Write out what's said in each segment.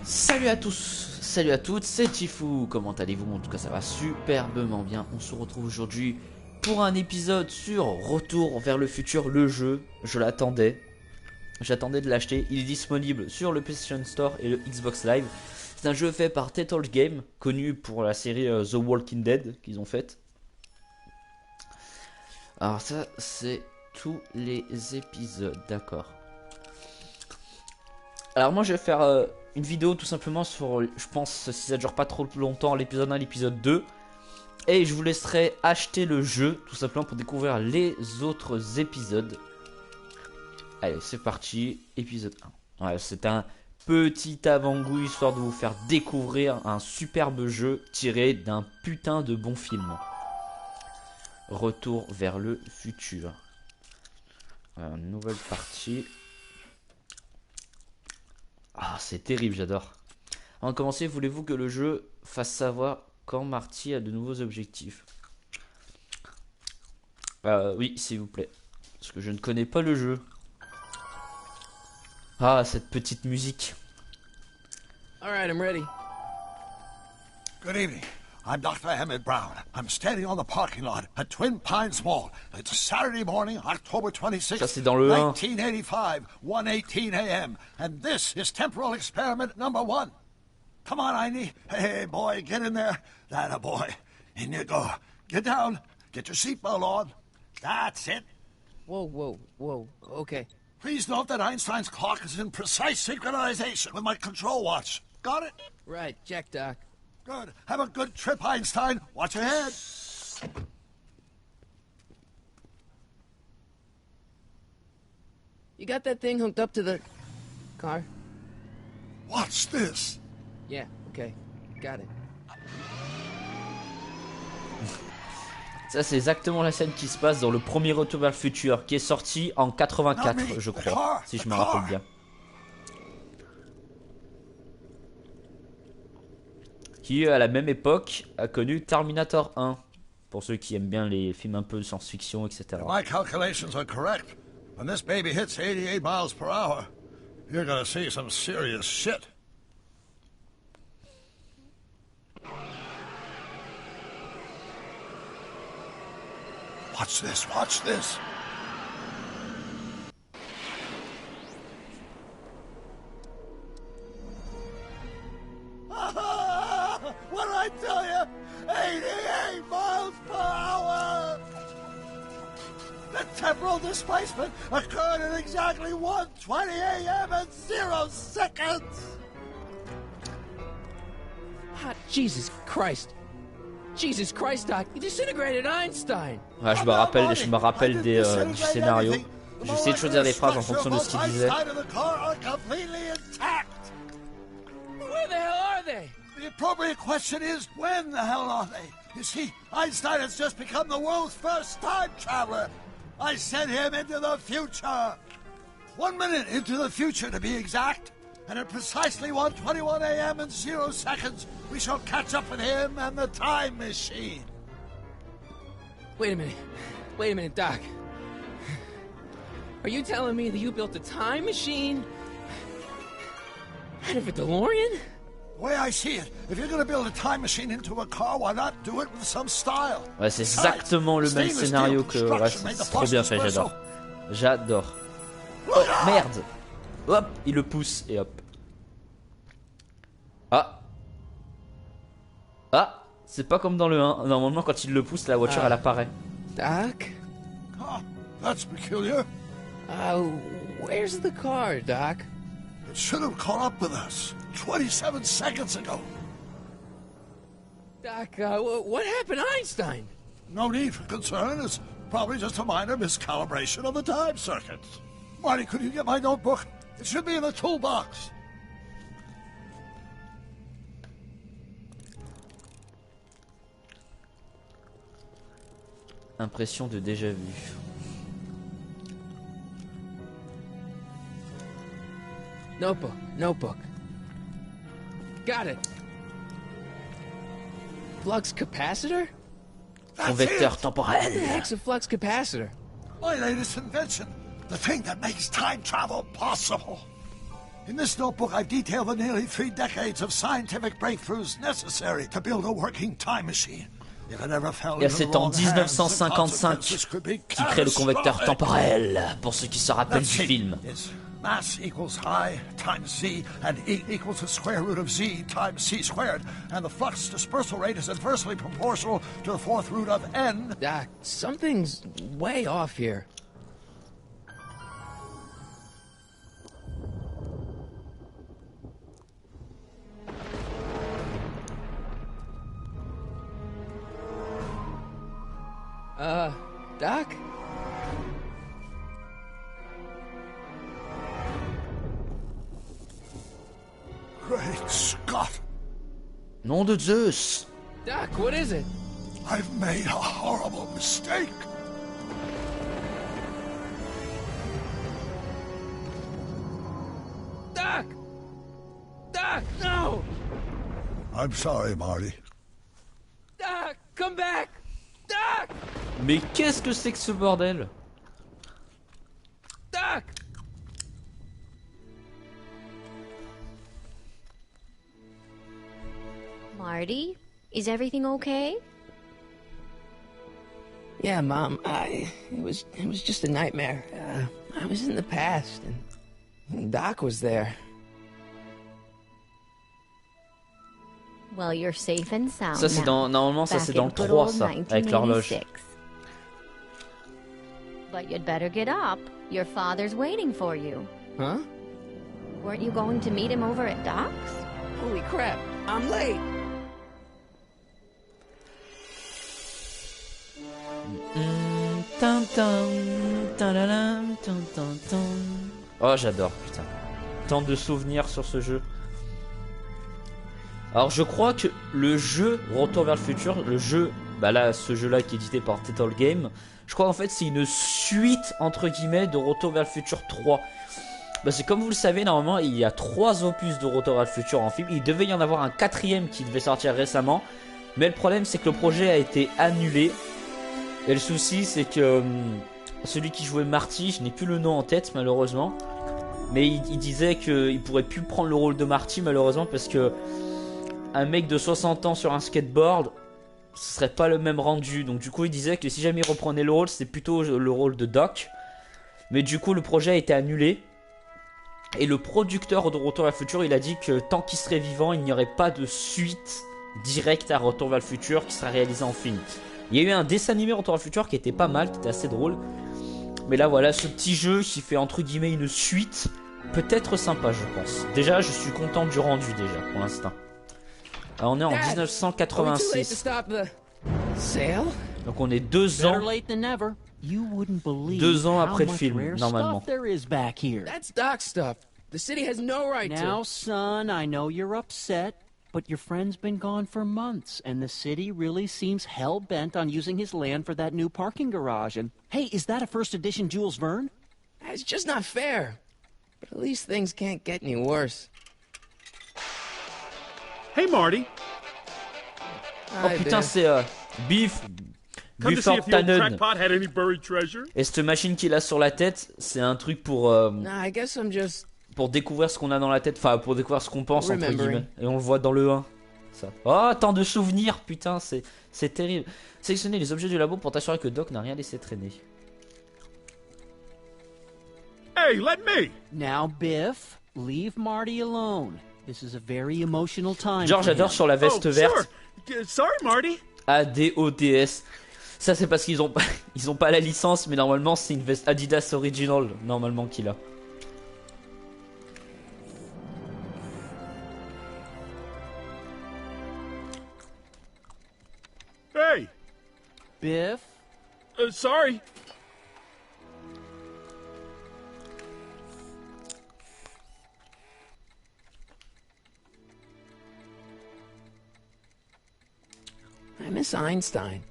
Salut à tous, salut à toutes, c'est Tifou, comment allez-vous? En tout cas ça va superbement bien. On se retrouve aujourd'hui pour un épisode sur Retour vers le futur, le jeu. Je l'attendais, j'attendais de l'acheter. Il est disponible sur le PlayStation Store et le Xbox Live. C'est un jeu fait par Telltale Game, connu pour la série The Walking Dead qu'ils ont faite. Alors ça c'est tous les épisodes, d'accord. Alors moi je vais faire une vidéo tout simplement sur, je pense si ça dure pas trop longtemps, l'épisode 1, l'épisode 2. Et je vous laisserai acheter le jeu tout simplement pour découvrir les autres épisodes. Allez c'est parti, épisode 1. Ouais, c'est un petit avant-goût histoire de vous faire découvrir un superbe jeu tiré d'un putain de bon film. Retour vers le futur. Alors, nouvelle partie. Ah, c'est terrible, j'adore. Avant de commencer, voulez-vous que le jeu fasse savoir quand Marty a de nouveaux objectifs? Oui, s'il vous plaît. Parce que je ne connais pas le jeu. Ah, cette petite musique. Alright, I'm ready. Good evening. I'm Dr. Emmett Brown. I'm standing on the parking lot at Twin Pines Mall. It's Saturday morning, October 26th, Ça, c'est dans le 1. 1985, 1:18 a.m. And this is temporal experiment number 1. Come on, Einie. Hey, boy, get in there. That a boy. In you go. Get down. Get your seatbelt on. That's it. Whoa. Okay. Please note that Einstein's clock is in precise synchronization with my control watch. Got it? Right, check, Doc. Good. Have a good trip, Einstein. Watch your head. You got that thing hooked up to the car? Watch this. Yeah, okay. Got it. Ça, c'est exactement la scène qui se passe dans le premier Retour vers le futur, qui est sorti en 84, je crois, si je me rappelle bien. Qui, à la même époque, a connu Terminator 1. Pour ceux qui aiment bien les films un peu de science-fiction, etc. My calculations are correct. When this baby hits 88 miles per hour, you're gonna see some serious shit. Watch this, watch this. What did I tell you? 88 miles per hour! The temporal displacement occurred at exactly 1:20 a.m. and 0 seconds! Ah, Jesus Christ, Doc, you disintegrated Einstein! Ouais, je me rappelle du scénario. J'essaie de choisir les phrases en fonction de ce qu'il disait. Where the hell are they? The appropriate question is, when the hell are they? You see, Einstein has just become the world's first time traveler. I sent him into the future. 1 minute into the future, to be exact. And at precisely 1:21 a.m. and 0 seconds, we shall catch up with him and the time machine. Wait a minute, Doc. Are you telling me that you built a time machine out of a DeLorean? The way I see it, if you're going to build a time machine into a car, why not do it with some style? Ouais, c'est exactement le même scénario que... Ouais, c'est trop bien fait, j'adore. J'adore. Oh, merde. Hop, il le pousse et hop. Ah, c'est pas comme dans le 1. Normalement, quand il le pousse, la voiture, elle apparaît. Doc? Oh, that's peculiar. Where's the car, Doc? It should have caught up with us 27 seconds ago. Doc, what happened to Einstein? No need for concern. It's probably just a minor miscalibration of the time circuit. Marty, could you get my notebook? It should be in the toolbox. Impression de déjà vu. Notebook. Got it. Flux capacitor? Convecteur What the temporel. heck's a flux capacitor? My latest invention. The thing that makes time travel possible. In this notebook, I've detailed the nearly 3 decades of scientific breakthroughs necessary to build a working time machine. If it ever fell Et into c'est the en wrong hands, the 1955 consequences could be qui crée le convecteur catastrophic. temporel, pour ceux qui se rappellent Let's du see. film. It's mass equals I times Z, and E equals the square root of Z times C squared. And the flux dispersal rate is inversely proportional to the 4th root of N. Doc, something's way off here. Doc? Great Scott! Nom de Zeus! Doc, what is it? I've made a horrible mistake. Doc! Doc, no! I'm sorry, Marty. Doc, come back! Doc! Mais qu'est-ce que c'est que ce bordel? Doc! Marty, is everything okay? Yeah, Mom, it was just a nightmare. I was in the past, and Doc was there. Well, you're safe and sound Ça c'est dans... Normalement ça Back c'est dans in le good 3 old ça, avec l'horloge. 1986. But you'd better get up. Your father's waiting for you. Huh? Weren't you going to meet him over at Doc's? Holy crap, I'm late! Oh j'adore putain. Tant de souvenirs sur ce jeu. Alors je crois que le jeu Retour vers le futur, le jeu, bah là ce jeu là qui est édité par Telltale Game, je crois en fait c'est une suite entre guillemets de Retour vers le futur 3. Parce que comme vous le savez normalement il y a 3 opus de Retour vers le futur en film, il devait y en avoir un 4ème qui devait sortir récemment. Mais le problème c'est que le projet a été annulé. Et le souci c'est que celui qui jouait Marty, je n'ai plus le nom en tête malheureusement. Mais il disait qu'il pourrait plus prendre le rôle de Marty malheureusement parce que un mec de 60 ans sur un skateboard, ce serait pas le même rendu. Donc du coup il disait que si jamais il reprenait le rôle, c'était plutôt le rôle de Doc. Mais du coup le projet a été annulé. Et le producteur de Retour vers le futur, il a dit que tant qu'il serait vivant, il n'y aurait pas de suite directe à Retour vers le futur qui sera réalisée en film. Il y a eu un dessin animé Retour vers le futur qui était pas mal, qui était assez drôle. Mais là voilà, ce petit jeu qui fait entre guillemets une suite, peut être sympa je pense. Déjà je suis content du rendu déjà pour l'instant. Alors, on est en Dad, are we too late to 1986. stop the sale? Donc on est 2 ans. Better late than never. You wouldn't believe 2 ans how après le much film, rare normalement. stuff there is back here. That's Doc's stuff. The city has no right Now, to. son, I know you're upset, but your friend's been gone for months, and the city really seems hell-bent on using his land for that new parking garage. And, hey, is that a first edition Jules Verne? It's just not fair. But at least things can't get any worse. Hey, Marty. Oh Hi putain, there. c'est Biff. Come to see Bufford if the old Tannen. crackpot had any buried treasure. Et cette machine qu'il a sur la tête, c'est un truc Nah, I guess I'm just. pour découvrir ce qu'on a dans la tête. Enfin, pour découvrir ce qu'on pense, entre Remembering. guillemets. Et on le voit dans le 1. Ça. Oh, tant de souvenirs, putain, c'est terrible. Sélectionnez les objets du labo pour t'assurer que Doc n'a rien laissé traîner. Hey, let me. Now, Biff, leave Marty alone. This is a very emotional time. Genre, for j'adore him. sur la veste Oh, verte. sure. Sorry, Marty. ADOTS. Ça c'est parce qu'ils ont pas, ils ont pas la licence, mais normalement c'est une veste Adidas Original normalement qu'il a. Hey, Biff, sorry. I miss Einstein.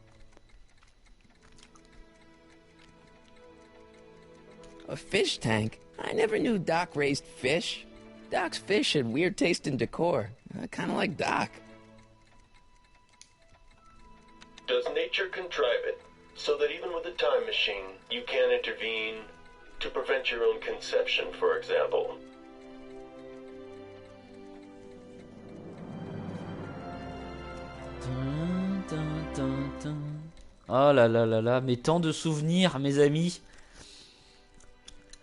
A fish tank? I never knew Doc raised fish. Doc's fish had weird taste in decor. Kind of like Doc. Does nature contrive it so that even with a time machine, you can intervene to prevent your own conception, for example? Oh là là là là, mais tant de souvenirs, mes amis.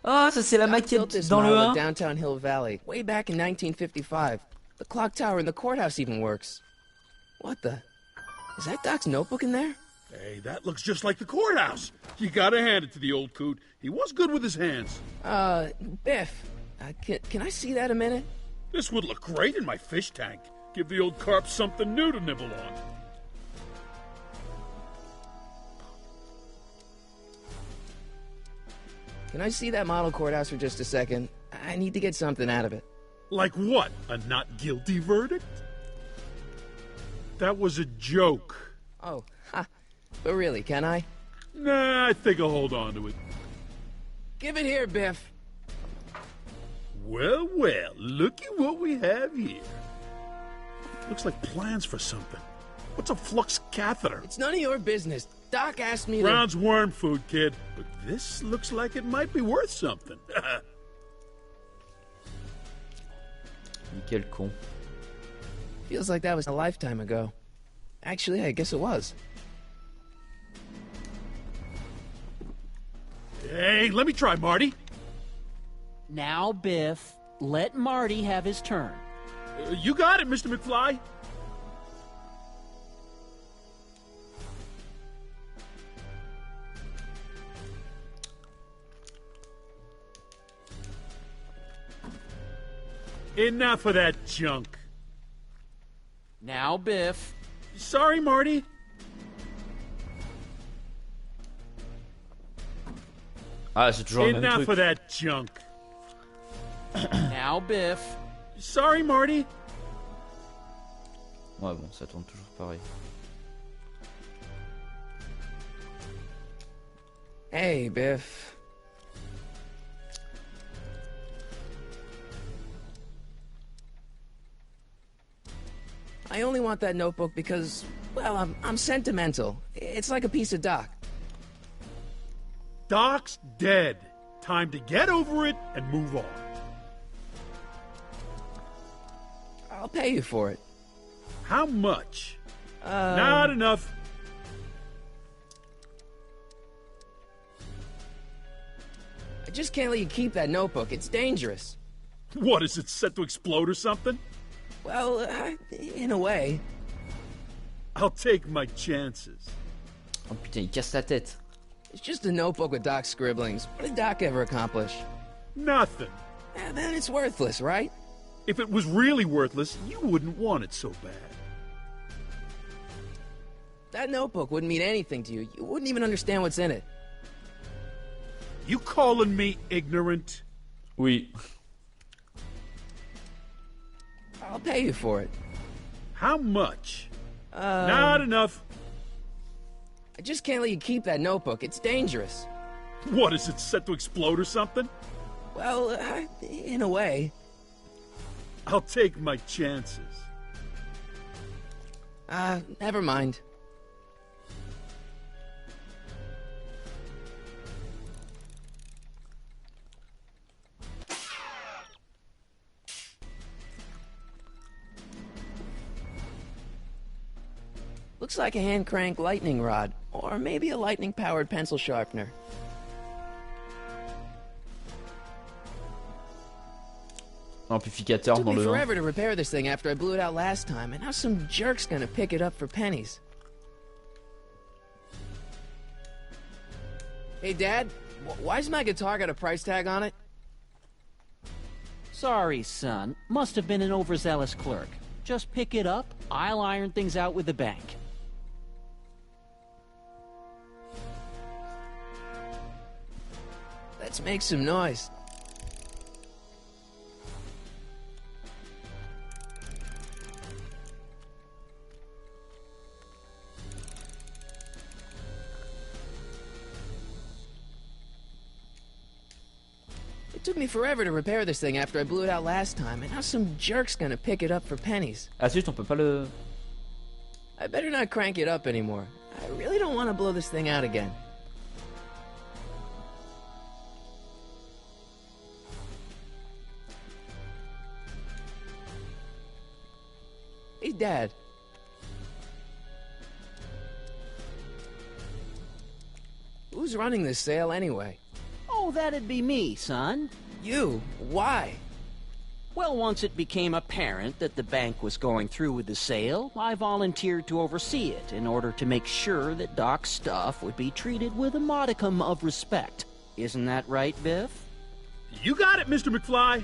Ah, ça c'est la Doc built maquette this dans le model at 1. Downtown Hill Valley way back in 1955. The clock tower in the courthouse even works. What the? Is that Doc's notebook in there? Hey, that looks just like the courthouse. You gotta hand it to the old coot. He was good with his hands. Biff, can I see that a minute? This would look great in my fish tank. Give the old carp something new to nibble on. Can I see that model courthouse for just a second? I need to get something out of it. Like what? A not guilty verdict? That was a joke. Oh, ha. But really, can I? Nah, I think I'll hold on to it. Give it here, Biff. Well, well, looky what we have here. Looks like plans for something. What's a flux catheter? It's none of your business. Doc asked me to... Brown's worm food, kid. But this looks like it might be worth something. Quel con. Feels like that was a lifetime ago. Actually, I guess it was. Hey, let me try, Marty. Now, Biff, let Marty have his turn. You got it, Mr. McFly. Enough of that junk. Now, Biff. Sorry, Marty. Ah, c'est toujours le même Enough truc. of that junk. Now, Biff. Sorry, Marty. Ouais, bon, ça tourne toujours pareil. Hey, Biff. I only want that notebook because, well, I'm sentimental. It's like a piece of Doc. Doc's dead. Time to get over it and move on. I'll pay you for it. How much? Not enough. I just can't let you keep that notebook. It's dangerous. What, is it set to explode or something? Well, in a way. I'll take my chances. Oh putain, il casse la tête. It's just a notebook with Doc's scribblings. What did Doc ever accomplish? Nothing. Then it's worthless, right? If it was really worthless, you wouldn't want it so bad. That notebook wouldn't mean anything to you. You wouldn't even understand what's in it. You calling me ignorant? Oui. I'll pay you for it. How much? Not enough. I just can't let you keep that notebook. It's dangerous. What, is it set to explode or something? Well, in a way. I'll take my chances. Never mind. Looks like a hand-crank lightning rod, or maybe a lightning-powered pencil sharpener. Amplificateur Took dans me le 1. forever to repair this thing after I blew it out last time, and now some jerk's gonna pick it up for pennies. Hey, Dad, why's my guitar got a price tag on it? Sorry, son. Must have been an overzealous clerk. Just pick it up. I'll iron things out with the bank. Let's make some noise. It took me forever to repair this thing after I blew it out last time, and now some jerk's gonna pick it up for pennies. Ah, c'est juste, on peut pas le. I better not crank it up anymore. I really don't want to blow this thing out again. Hey, Dad. Who's running this sale anyway? Oh, that'd be me, son. You? Why? Well, once it became apparent that the bank was going through with the sale, I volunteered to oversee it in order to make sure that Doc's stuff would be treated with a modicum of respect. Isn't that right, Biff? You got it, Mr. McFly.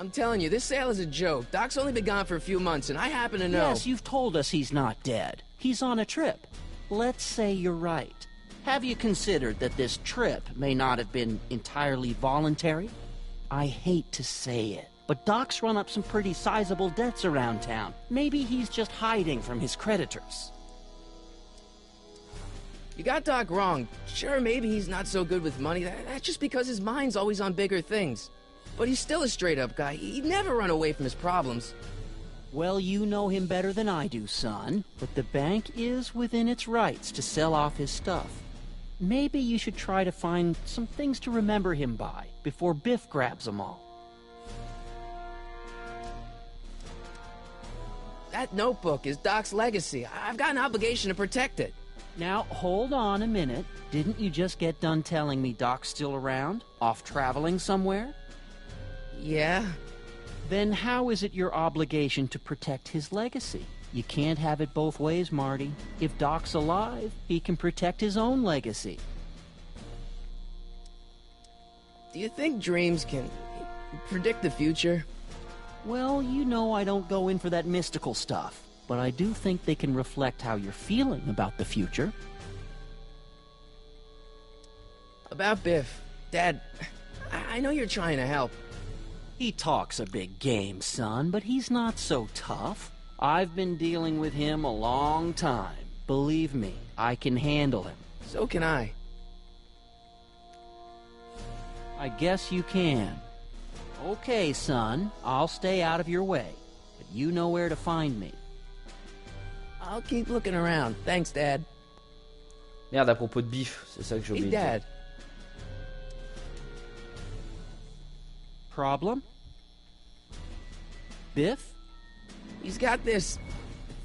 I'm telling you, this sale is a joke. Doc's only been gone for a few months, and I happen to know... Yes, you've told us he's not dead. He's on a trip. Let's say you're right. Have you considered that this trip may not have been entirely voluntary? I hate to say it, but Doc's run up some pretty sizable debts around town. Maybe he's just hiding from his creditors. You got Doc wrong. Sure, maybe he's not so good with money. That's just because his mind's always on bigger things. But he's still a straight-up guy. He'd never run away from his problems. Well, you know him better than I do, son. But the bank is within its rights to sell off his stuff. Maybe you should try to find some things to remember him by before Biff grabs them all. That notebook is Doc's legacy. I've got an obligation to protect it. Now, hold on a minute. Didn't you just get done telling me Doc's still around? Off traveling somewhere? Yeah? Then how is it your obligation to protect his legacy? You can't have it both ways, Marty. If Doc's alive, he can protect his own legacy. Do you think dreams can predict the future? Well, you know I don't go in for that mystical stuff, but I do think they can reflect how you're feeling about the future. About Biff. Dad, I know you're trying to help. He talks a big game, son, but he's not so tough. I've been dealing with him a long time. Believe me, I can handle him. So can I. I guess you can. Okay, son, I'll stay out of your way, but you know where to find me. I'll keep looking around. Thanks, Dad. Merde, à propos de Biff, c'est ça que j'ai Hey, oublié de dire. Dad. Problem? Biff? He's got this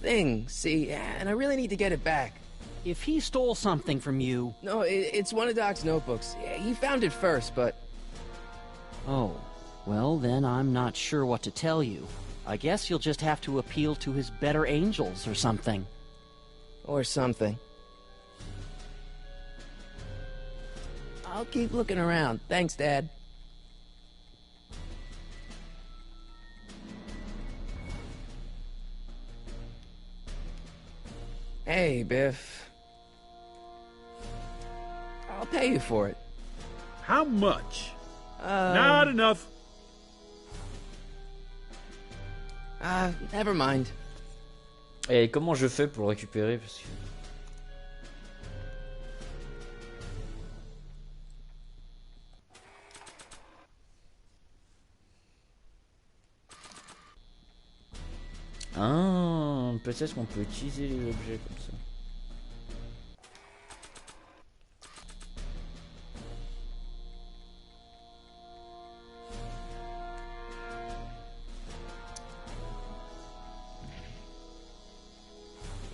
thing, see, and I really need to get it back. If he stole something from you... No, it's one of Doc's notebooks. Yeah, he found it first, but... Oh, well then I'm not sure what to tell you. I guess you'll just have to appeal to his better angels or something. Or something. I'll keep looking around. Thanks, Dad. Hey, Biff. I'll pay you for it. How much? Not enough. Never mind. Et comment je fais pour le récupérer parce que... Ah, peut-être qu'on peut utiliser les objets comme ça.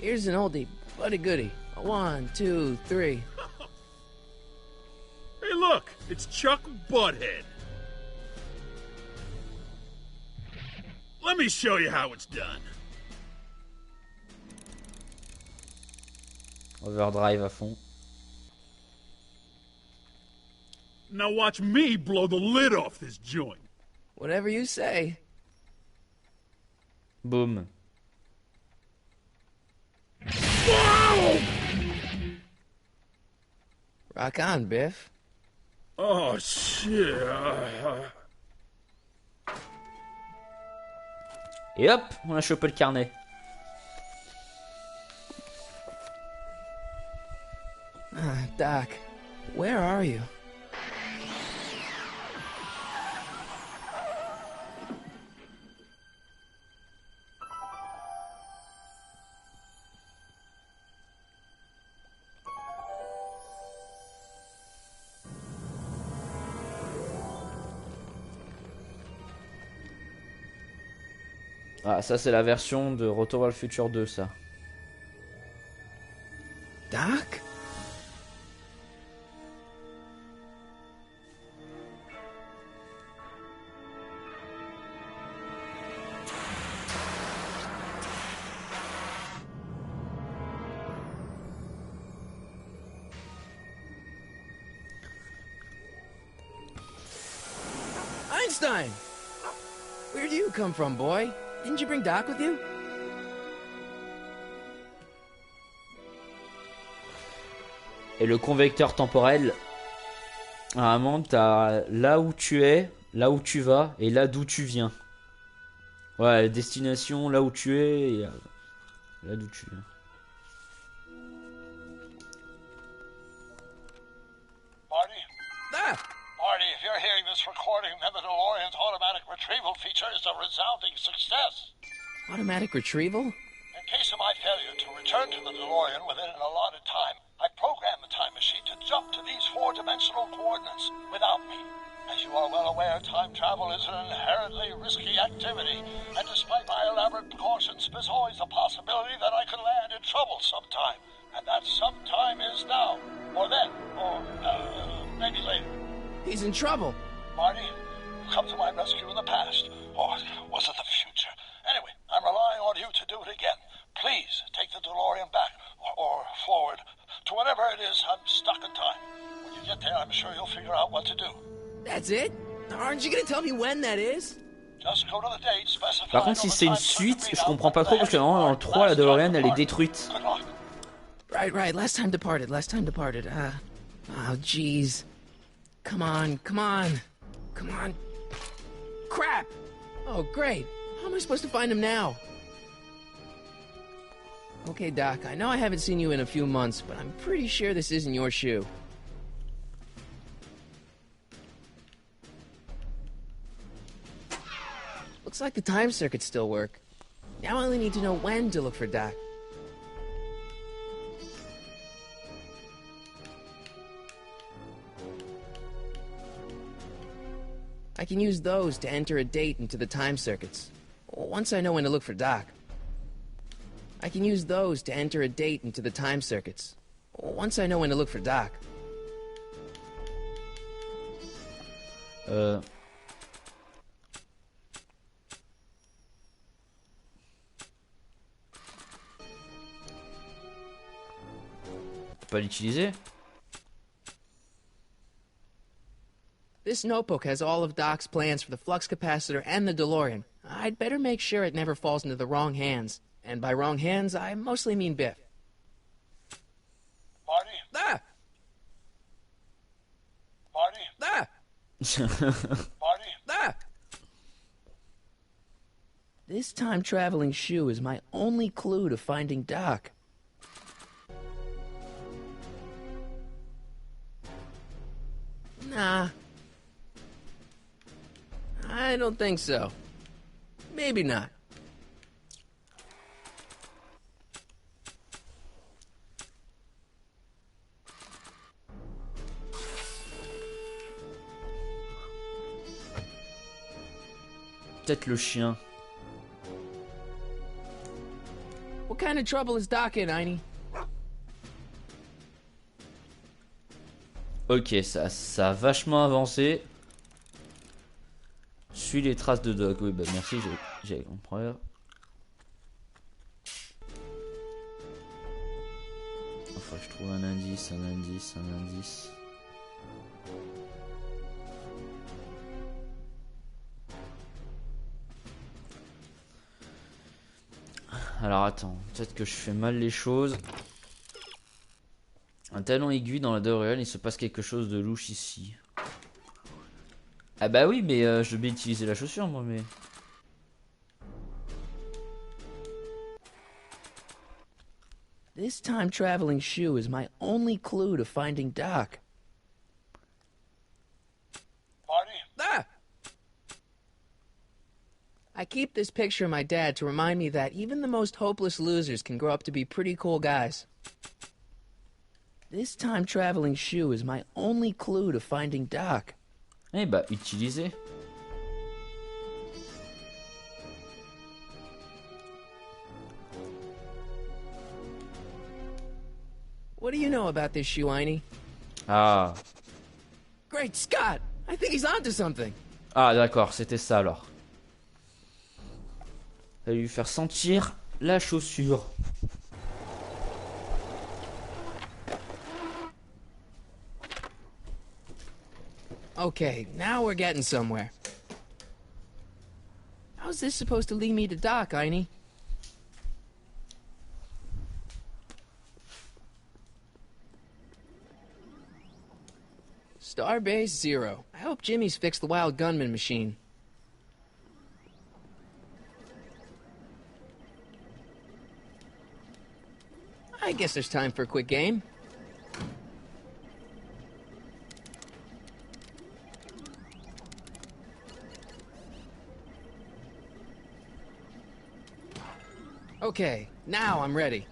Here's an oldie, but a goodie. 1, 2, 3. Hey, look! It's Chuck Butthead. Let me show you how it's done. Overdrive à fond. Now watch me blow the lid off this joint. Whatever you say. Boum. Whoa! Rock on, Biff. Oh, shit. Et hop, on a chopé le carnet. Doc, where are you? Ah, ça c'est la version de Retour vers le futur 2, ça. Doc? Einstein! Where do you come from, boy? Didn't you bring Doc with you? Et le convecteur temporel, vraiment, t'as là où tu es, là où tu vas et là d'où tu viens. Ouais, destination, là où tu es et là d'où tu viens. Marty? Ah! Marty, if you're hearing this recording, then the DeLorean's automatic retrieval feature is a resounding success. Automatic retrieval? In case of my failure to return to the DeLorean within an allotted time, I programmed the time machine to jump to these four-dimensional coordinates without me. As you are well aware, time travel is an inherently risky activity, and despite my elaborate precautions, there's always a possibility that I could land in trouble sometime. And that sometime is now, or then, or maybe later. He's in trouble. Marty, you come to my rescue in the past, or was it the future? Anyway, I'm relying on you to do it again. Please take the DeLorean back, or forward, to whenever it is I'm stuck in time. When you get there, I'm sure you'll figure out what to do. That's it? Aren't you gonna tell me when that is? Just go to the date specified. Par contre, si c'est une suite, je comprends pas trop parce que normalement dans le 3, la DeLorean elle est détruite. Good luck. Right. Last time departed. Oh, jeez. Come on. Crap! Oh, great. How am I supposed to find him now? Okay, Doc, I know I haven't seen you in a few months, but I'm pretty sure this isn't your shoe. Looks like the time circuits still work. Now I only need to know when to look for Doc. I can use those to enter a date into the time circuits. Once I know when to look for Doc. I can use those to enter a date into the time circuits. Once I know when to look for Doc. Pas l'utiliser. This notebook has all of Doc's plans for the flux capacitor and the DeLorean. I'd better make sure it never falls into the wrong hands. And by wrong hands, I mostly mean Biff. Marty? Ah! Marty? Ah! Marty? Ah! This time-traveling shoe is my only clue to finding Doc. Nah. I don't think so. Maybe not. Peut-être le chien. What kind of trouble is Doc in, Einie? Ok, ça a vachement avancé. Suis les traces de Doc. Oui, bah merci, j'ai compris. Enfin, je trouve un indice. Alors attends, peut-être que je fais mal les choses. Un talon aigu dans la DeLorean, il se passe quelque chose de louche ici. Ah bah oui, mais je vais utiliser la chaussure moi, mais... This time-traveling shoe is my only clue to finding Doc. Marty? Ah! I keep this picture of my dad to remind me that even the most hopeless losers can grow up to be pretty cool guys. This time-traveling shoe is my only clue to finding Doc. Eh bah, utiliser. What What do you know about this shoe, Einie? Ah. Great Scott! I think he's onto something. Ah d'accord, c'était ça alors. Il va lui faire sentir la chaussure. Okay, now we're getting somewhere. How's this supposed to lead me to Doc, Einie? Starbase 0. I hope Jimmy's fixed the wild gunman machine. I guess there's time for a quick game. Okay, now I'm ready.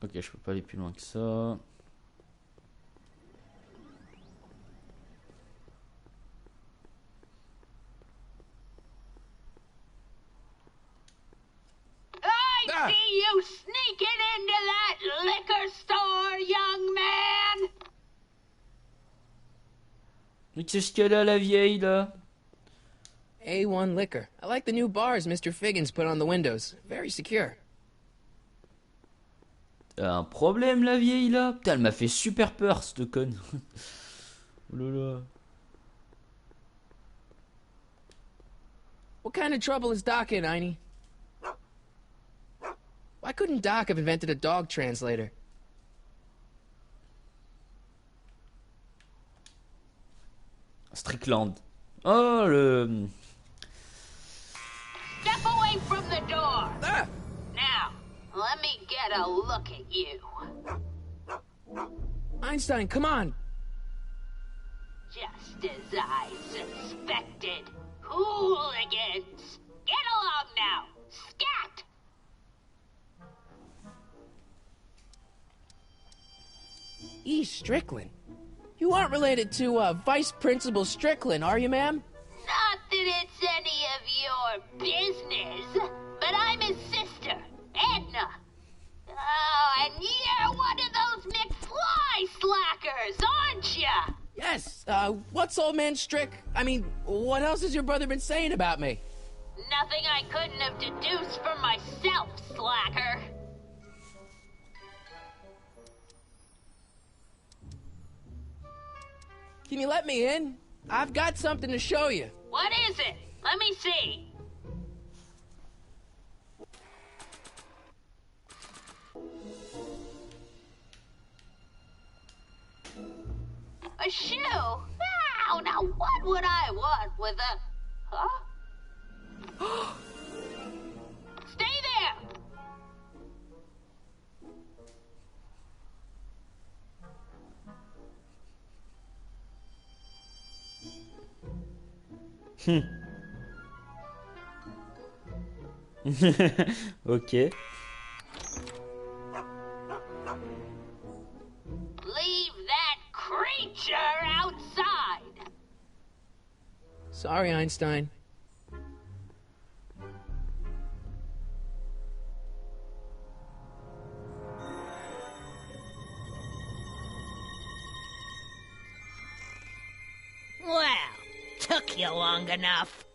Ok, je peux pas aller plus loin que ça. I see you sneaking into that liquor store, young man! Mais qu'est-ce qu'elle a la vieille là? A1 liquor. I like the new bars Mr. Figgins put on the windows. Very secure. T'as un problème la vieille là? Putain, elle m'a fait super peur cette conne. Oh là là. What kind of trouble is Doc in, Einie? Why couldn't Doc have invented a dog translator? Strickland. Oh le... Step away from the door! Ah! Now, let me get a look at you. Einstein, come on! Just as I suspected. Hooligans! Get along now! Scat! E. Strickland. You aren't related to, Vice Principal Strickland, are you, ma'am? Not that it's any of your business, but I'm his sister, Edna. Oh, and you're one of those McFly slackers, aren't ya? Yes, what's old man Strick? I mean, what else has your brother been saying about me? Nothing I couldn't have deduced for myself, slacker. Can you let me in? I've got something to show you. What is it? Let me see. A shoe? Now what would I want with a... Huh? Stay there! Ok. Leave that creature outside! Sorry, Einstein. Well, took you long enough.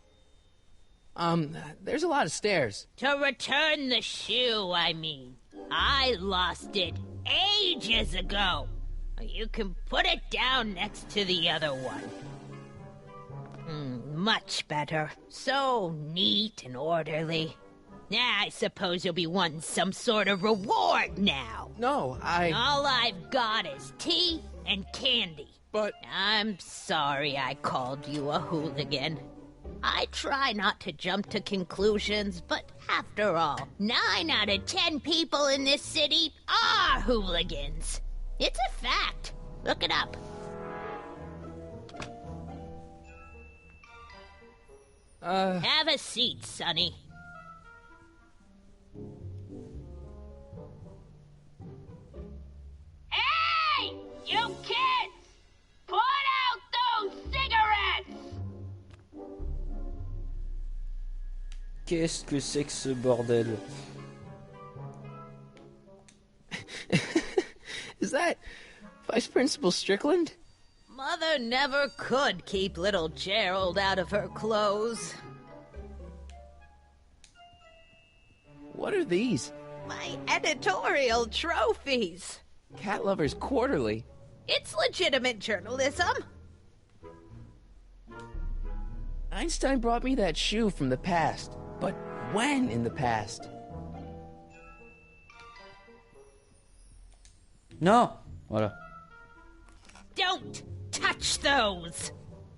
There's a lot of stairs. To return the shoe, I mean. I lost it ages ago. You can put it down next to the other one. Much better. So neat and orderly. I suppose you'll be wanting some sort of reward now. No, All I've got is tea and candy. But... I'm sorry I called you a hooligan. I try not to jump to conclusions, but after all, 9 out of 10 people in this city are hooligans. It's a fact. Look it up. Have a seat, Sonny. Hey! You kids! Put out those cigarettes! Qu'est-ce que c'est que ce bordel? Is that Vice Principal Strickland? Mother never could keep little Gerald out of her clothes. What are these? My editorial trophies. Cat Lovers Quarterly. It's legitimate journalism. Einstein brought me that shoe from the past. But when in the past? Non. Voilà. Don't touch those!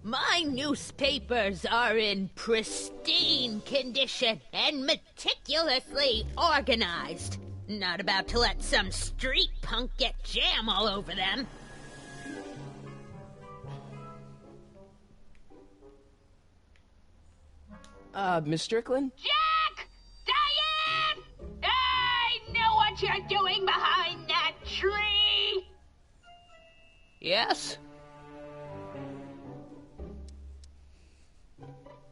My newspapers are in pristine condition and meticulously organized. Not about to let some street punk get jam all over them. Miss Strickland? Jack! Diane! I know what you're doing behind that tree! Yes?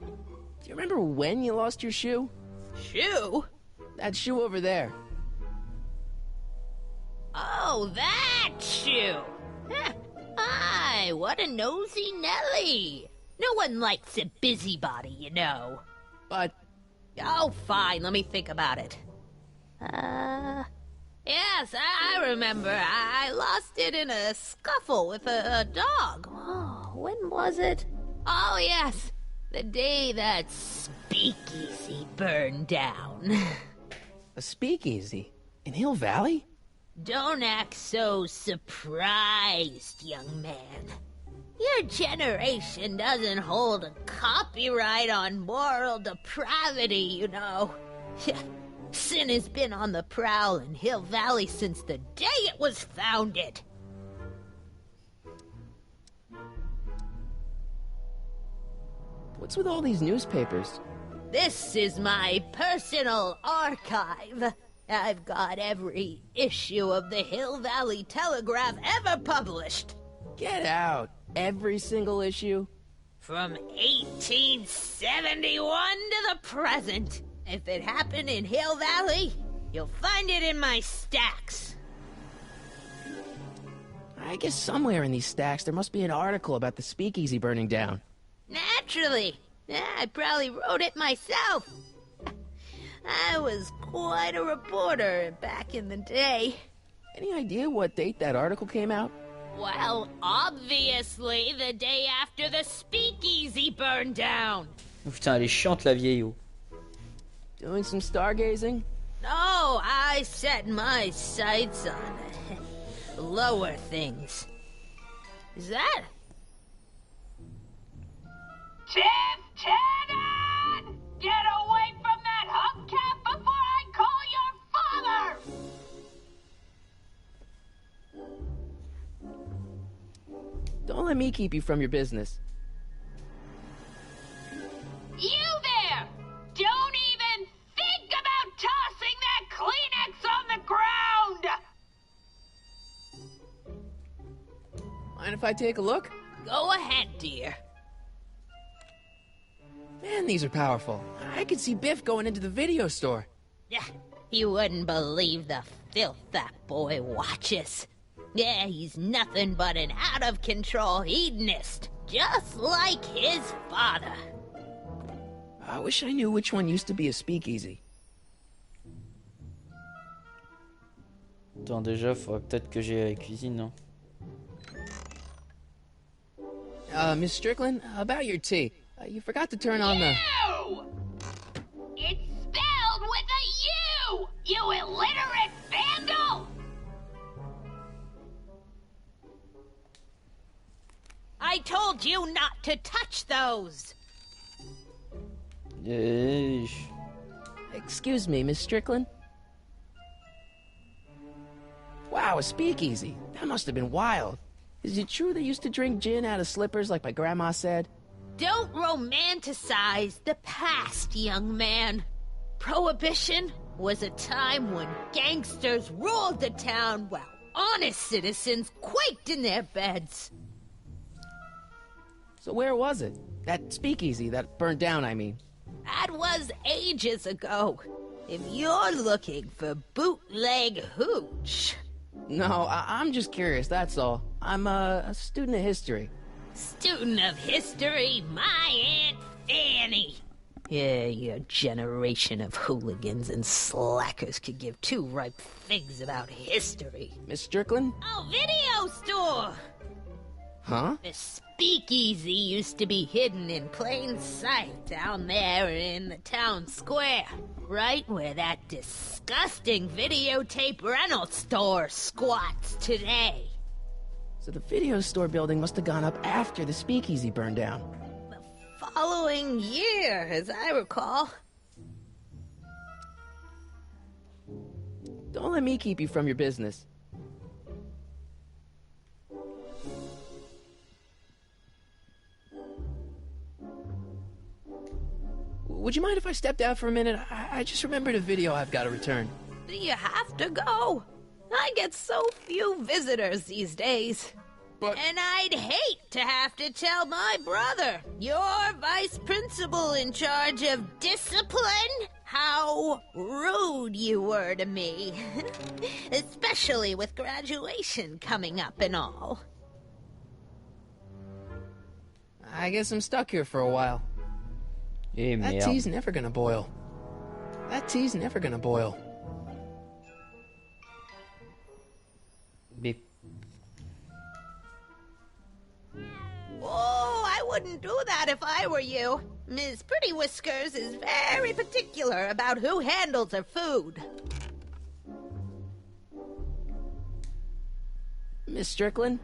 Do you remember when you lost your shoe? Shoe? That shoe over there. Oh, that shoe! Huh. Aye, what a nosy Nelly! No one likes a busybody, you know. But... Oh, fine, let me think about it. Yes, I remember. I lost it in a scuffle with a dog. Oh, when was it? Oh, yes, the day that speakeasy burned down. A speakeasy? In Hill Valley? Don't act so surprised, young man. Your generation doesn't hold a copyright on moral depravity, you know. Sin has been on the prowl in Hill Valley since the day it was founded. What's with all these newspapers? This is my personal archive. I've got every issue of the Hill Valley Telegraph ever published. Get out. Every single issue? From 1871 to the present. If it happened in Hill Valley, you'll find it in my stacks. I guess somewhere in these stacks there must be an article about the speakeasy burning down. Naturally. I probably wrote it myself. I was quite a reporter back in the day. Any idea what date that article came out? Well, obviously the day after the speakeasy burned down. Oh, putain, elle est chiante la vieille. Oh. Doing some stargazing? No, I set my sights on lower things. Is that? Tenant! Get away from that hubcap before I call your father! Don't let me keep you from your business. You there! Don't even think about tossing that Kleenex on the ground! Mind if I take a look? Go ahead, dear. Man, these are powerful. I could see Biff going into the video store. You wouldn't believe the filth that boy watches. Yeah, he's nothing but an out-of-control hedonist, just like his father. I wish I knew which one used to be a speakeasy. Attends, déjà, faudrait peut-être que j'aille à la cuisine, non? Miss Strickland, about your tea. You forgot to turn on the... U! It's spelled with a U! You illiterate vandal! I told you not to touch those! Excuse me, Miss Strickland? Wow, a speakeasy. That must have been wild. Is it true they used to drink gin out of slippers like my grandma said? Don't romanticize the past, young man. Prohibition was a time when gangsters ruled the town while honest citizens quaked in their beds. So where was it? That speakeasy that burned down, I mean. That was ages ago. If you're looking for bootleg hooch... No, I'm just curious, that's all. I'm a student of history. Student of history, my Aunt Fanny. Yeah, your generation of hooligans and slackers could give two ripe figs about history. Miss Strickland? Oh, video store! Huh? The speakeasy used to be hidden in plain sight down there in the town square. Right where that disgusting videotape rental store squats today. So the video store building must have gone up after the speakeasy burned down. The following year, as I recall. Don't let me keep you from your business. Would you mind if I stepped out for a minute? I just remembered a video I've got to return. Do you have to go? I get so few visitors these days. But... And I'd hate to have to tell my brother, your vice principal in charge of discipline, how rude you were to me. Especially with graduation coming up and all. I guess I'm stuck here for a while. Eh That merde. tea's never gonna boil. That tea's never gonna boil. Mais Oh, I wouldn't do that if I were you. Ms. Pretty Whiskers is very particular about who handles her food. Miss Strickland?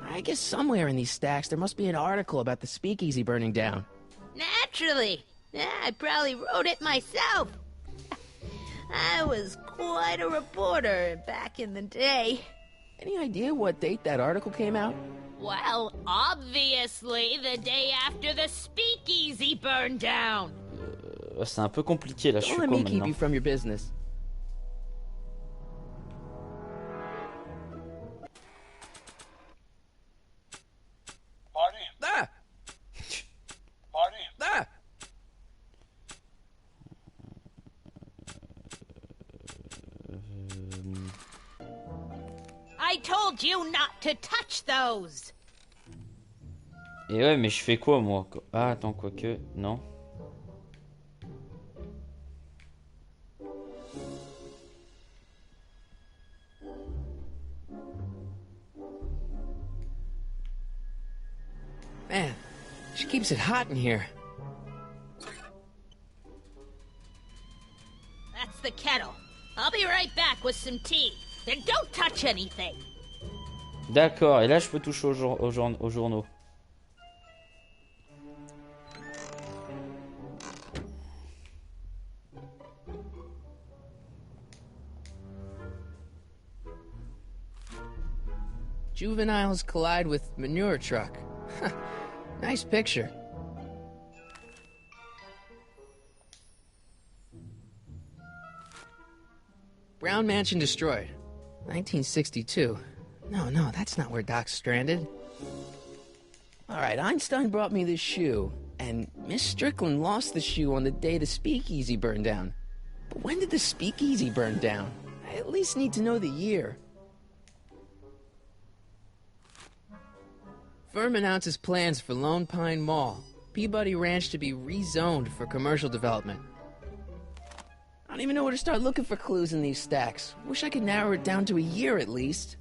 I guess somewhere in these stacks there must be an article about the speakeasy burning down. Naturally. I probably wrote it myself. I was quite a reporter back in the day. Any idea what date that article came out? Well, obviously the day after the speakeasy burned down. c'est un peu compliqué là, je suis Don't let quoi me keep maintenant? you from your business. Marty, Ah! Marty. Ah! I told you not to touch those. Et ouais, mais je fais quoi moi? Ah, attends, quoique, non. Man, she keeps it hot in here. That's the kettle. I'll be right back with some tea. Then don't touch anything. D'accord, et là je peux toucher aux journaux. Juveniles collide with manure truck. Nice picture. Brown mansion destroyed. 1962. No, that's not where Doc's stranded. Alright, Einstein brought me this shoe, and Miss Strickland lost the shoe on the day the speakeasy burned down. But when did the speakeasy burn down? I at least need to know the year. Firm announces plans for Lone Pine Mall, Peabody Ranch to be rezoned for commercial development. I don't even know where to start looking for clues in these stacks. Wish I could narrow it down to a year at least.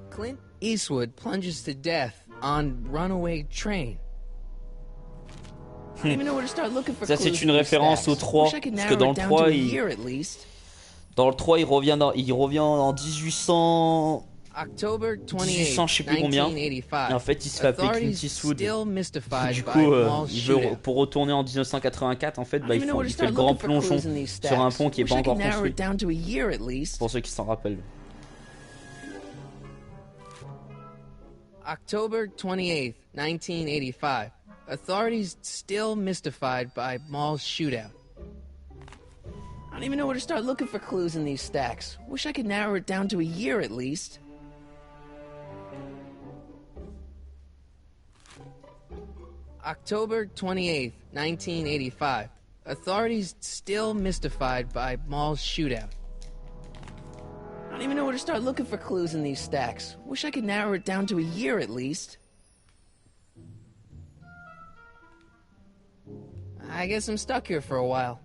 Clint Eastwood plunges to death on runaway train. I don't even know where to start looking for Ça clues c'est une in these référence stacks. au 3, Wish I could parce que narrow dans it le down 3 to a il... year at least. Dans le 3 il revient en 1800... October 28, 1800 je sais plus combien. 1985. Et en fait il se fait appeler Clint Eastwood. Still mystified Du by coup Wall il veut, shootout. pour retourner en 1984 en fait bah, il fait le grand looking for plongeon clues in these sur un stacks. pont qui est Wish pas I could encore narrow construit. it down to a year at least. Pour ceux qui s'en rappellent. October 28th, 1985. Authorities still mystified by mall shootout. I don't even know where to start looking for clues in these stacks. Wish I could narrow it down to a year at least. October 28th, 1985. Authorities still mystified by mall shootout. I don't even know where to start looking for clues in these stacks. Wish I could narrow it down to a year at least. I guess I'm stuck here for a while.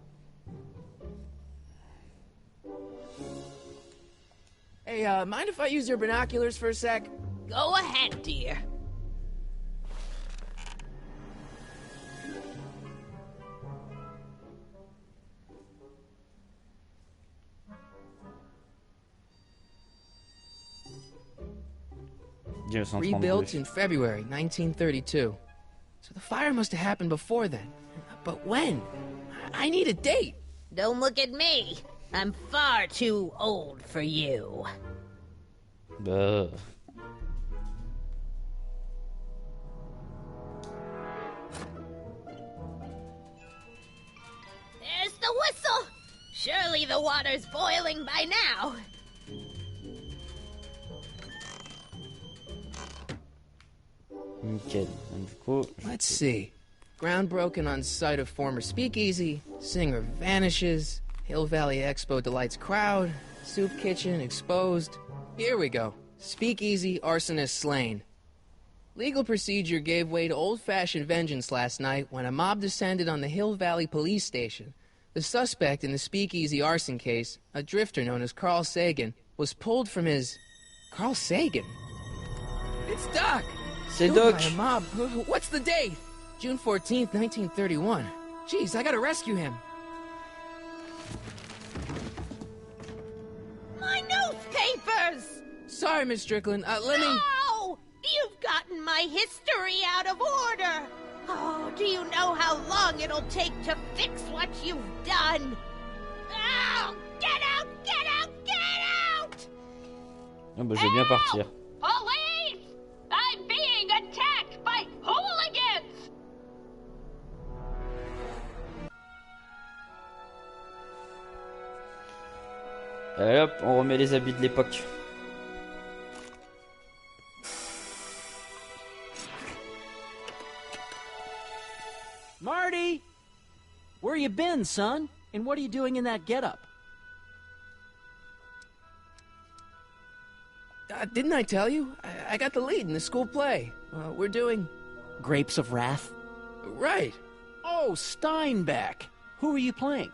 Hey, mind if I use your binoculars for a sec? Go ahead, dear. Rebuilt in February 1932. So the fire must have happened before then. But when? I need a date. Don't look at me. I'm far too old for you. Bah. There's the whistle. Surely the water's boiling by now. Nickel. Du coup, Let's see. Ground broken on site of former speakeasy. Singer vanishes. Hill Valley Expo delights crowd. Soup kitchen exposed. Here we go. Speakeasy arsonist slain. Legal procedure gave way to old-fashioned vengeance last night when a mob descended on the Hill Valley police station. The suspect in the speakeasy arson case, a drifter known as Carl Sagan, was pulled from his... Carl Sagan? It's Doc! C'est Killed Doc. by a mob. What's the date? June 14th, 1931. Jeez, I gotta rescue him. My newspapers! Sorry, Miss Strickland. Let me... No! You've gotten my history out of order! Oh, do you know how long it'll take to fix what you've done? Oh, get out! Get out! Get out! Ah bah, je vais bien partir. Police! I'm being attacked by hooligans! Allez hop, on remet les habits de l'époque. Marty! Where you been, son? And what are you doing in that getup? Didn't I tell you? I got the lead in the school play. We're doing... Grapes of Wrath? Right. Oh, Steinbeck! Who are you playing?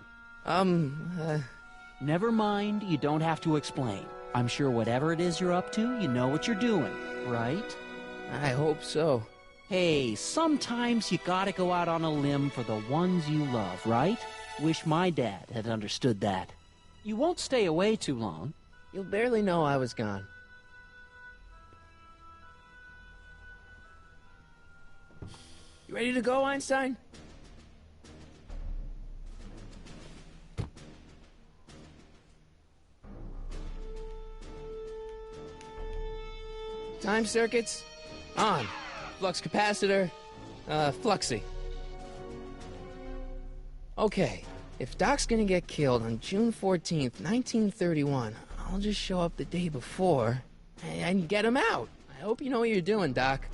Never mind, you don't have to explain. I'm sure whatever it is you're up to, you know what you're doing, right? I hope so. Hey, sometimes you gotta go out on a limb for the ones you love, right? Wish my dad had understood that. You won't stay away too long. You'll barely know I was gone. You ready to go, Einstein? Time circuits on. Flux capacitor, fluxy. Okay, if Doc's gonna get killed on June 14th, 1931, I'll just show up the day before and get him out. I hope you know what you're doing, Doc.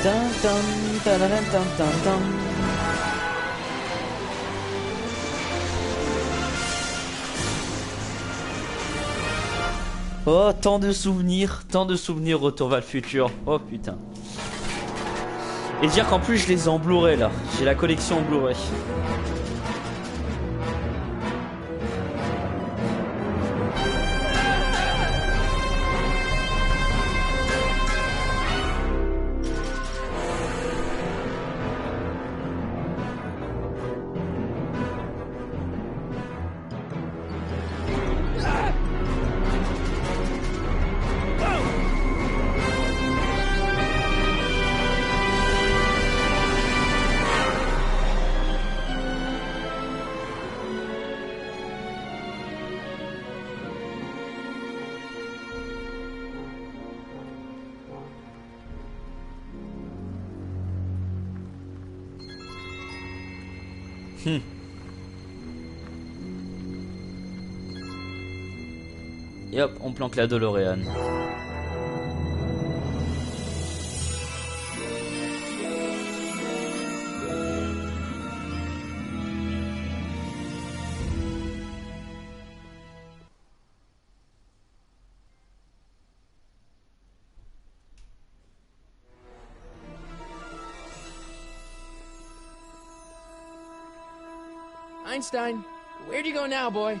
Dun, dun, dun, dun, dun, dun, dun. Oh, tant de souvenirs, Retour vers le futur. Oh putain. Et dire qu'en plus je les ai en Blu-ray là. J'ai la collection en Blu-ray. Et hop, on planque la DeLorean. Einstein, where'd you go now, boy?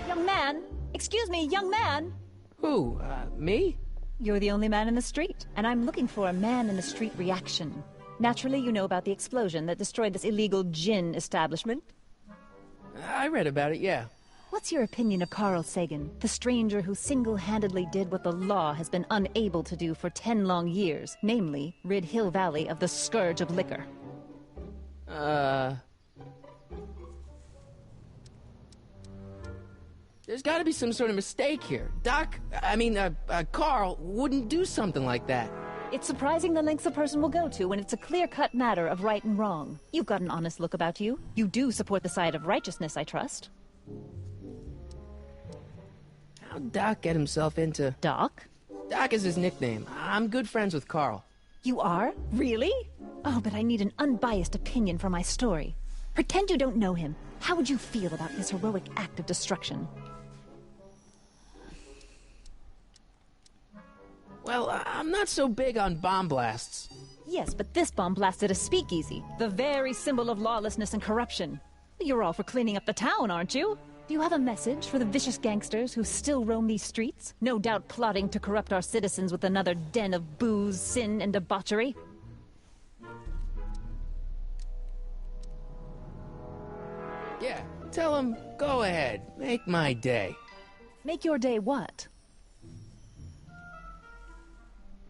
Young man! Excuse me, young man! Who, me? You're the only man in the street, and I'm looking for a man-in-the-street reaction. Naturally, you know about the explosion that destroyed this illegal gin establishment. I read about it, yeah. What's your opinion of Carl Sagan, the stranger who single-handedly did what the law has been unable to do for 10 long years, namely, rid Hill Valley of the scourge of liquor? There's gotta be some sort of mistake here. Carl wouldn't do something like that. It's surprising the lengths a person will go to when it's a clear-cut matter of right and wrong. You've got an honest look about you. You do support the side of righteousness, I trust. How'd Doc get himself into... Doc? Doc is his nickname. I'm good friends with Carl. You are? Really? Oh, but I need an unbiased opinion for my story. Pretend you don't know him. How would you feel about his heroic act of destruction? Well, I'm not so big on bomb blasts. Yes, but this bomb blasted a speakeasy, the very symbol of lawlessness and corruption. You're all for cleaning up the town, aren't you? Do you have a message for the vicious gangsters who still roam these streets, no doubt plotting to corrupt our citizens with another den of booze, sin, and debauchery? Yeah, tell him, go ahead, make my day. Make your day what?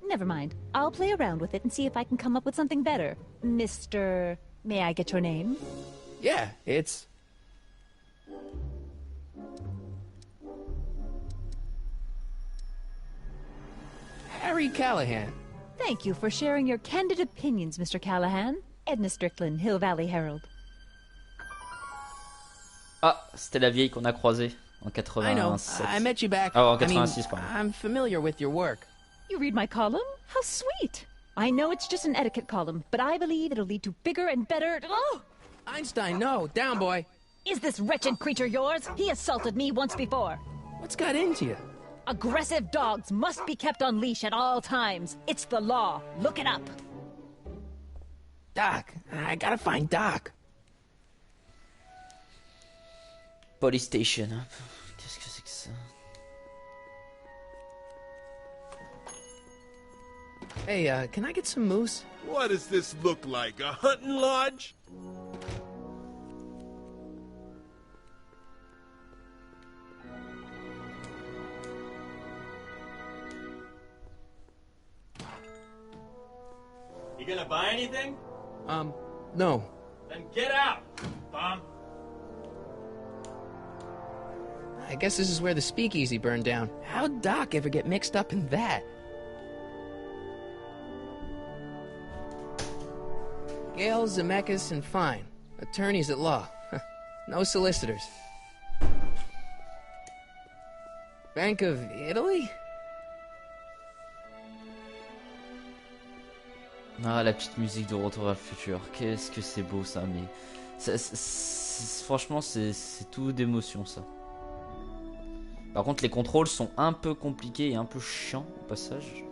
Never mind. I'll play around with it and see if I can come up with something better. Mr... May I get your name? Yeah, it's... Harry Callahan. Thank you for sharing your candid opinions, Mr. Callahan. Edna Strickland, Hill Valley Herald. Ah, c'était la vieille qu'on a croisée en 87. I know. I met you back. Oh, en 86, pardon. I'm familiar with your work. You read my column? How sweet! I know it's just an etiquette column, but I believe it'll lead to bigger and better... Oh! Einstein, no. Down, boy. Is this wretched creature yours? He assaulted me once before. What's got into you? Aggressive dogs must be kept on leash at all times. It's the law. Look it up. Doc. I gotta find Doc. Police station. Qu'est-ce que c'est que ça? Hey, can I get some moose? What does this look like, a hunting lodge? You gonna buy anything? No. Then get out, bum. I guess this is where the speakeasy burned down. How'd Doc ever get mixed up in that? Gale, Zemeckis, and Fine. Attorneys at law. No solicitors. Bank of Italy? Ah, la petite musique de Retour vers le futur. Qu'est-ce que c'est beau ça, mais... franchement, c'est tout d'émotion ça. Par contre, les contrôles sont un peu compliqués et un peu chiants au passage.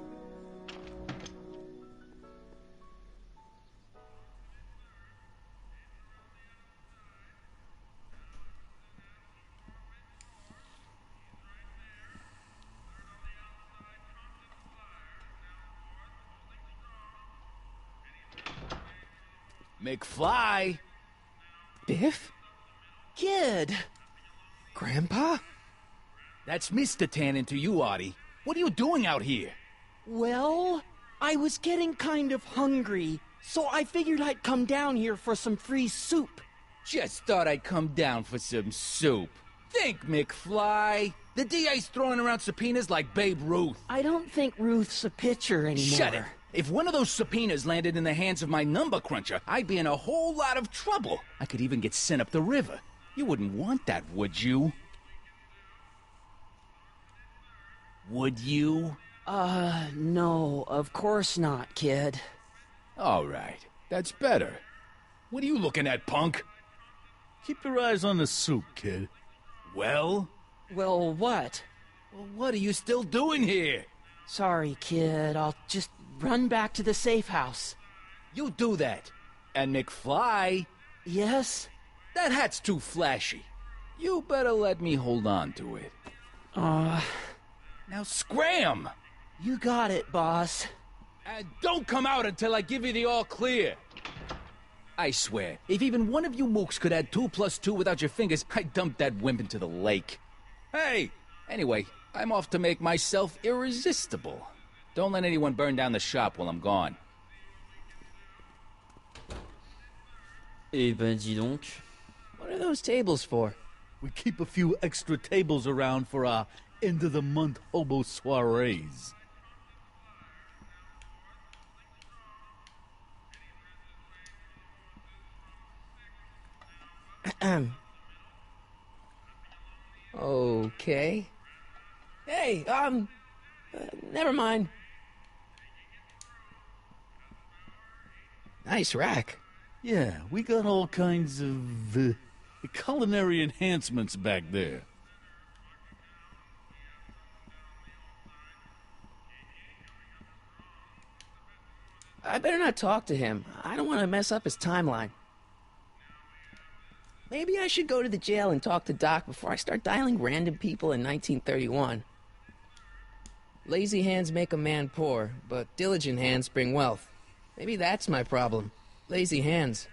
McFly! Biff? Kid! Grandpa? That's Mr. Tannen to you, Artie. What are you doing out here? Well, I was getting kind of hungry, so I figured I'd come down here for some free soup. Just thought I'd come down for some soup. Think, McFly. The DA's throwing around subpoenas like Babe Ruth. I don't think Ruth's a pitcher anymore. Shut it. If one of those subpoenas landed in the hands of my number cruncher, I'd be in a whole lot of trouble. I could even get sent up the river. You wouldn't want that, would you? Would you? No, of course not, kid. All right, that's better. What are you looking at, punk? Keep your eyes on the soup, kid. Well? Well, what? Well, what are you still doing here? Sorry, kid. I'll just run back to the safe house. You do that. And McFly? Yes? That hat's too flashy. You better let me hold on to it. Now scram! You got it, boss. And don't come out until I give you the all clear. I swear, if even one of you mooks could add 2 + 2 without your fingers, I'd dump that wimp into the lake. Hey! Anyway, I'm off to make myself irresistible. Don't let anyone burn down the shop while I'm gone. Eh ben, dis donc. What are those tables for? We keep a few extra tables around for our end-of-the-month hobo soirees. Okay. Hey, never mind. Nice rack. Yeah, we got all kinds of culinary enhancements back there. I better not talk to him. I don't want to mess up his timeline. Maybe I should go to the jail and talk to Doc before I start dialing random people in 1931. Lazy hands make a man poor, but diligent hands bring wealth. Maybe that's my problem. Lazy hands.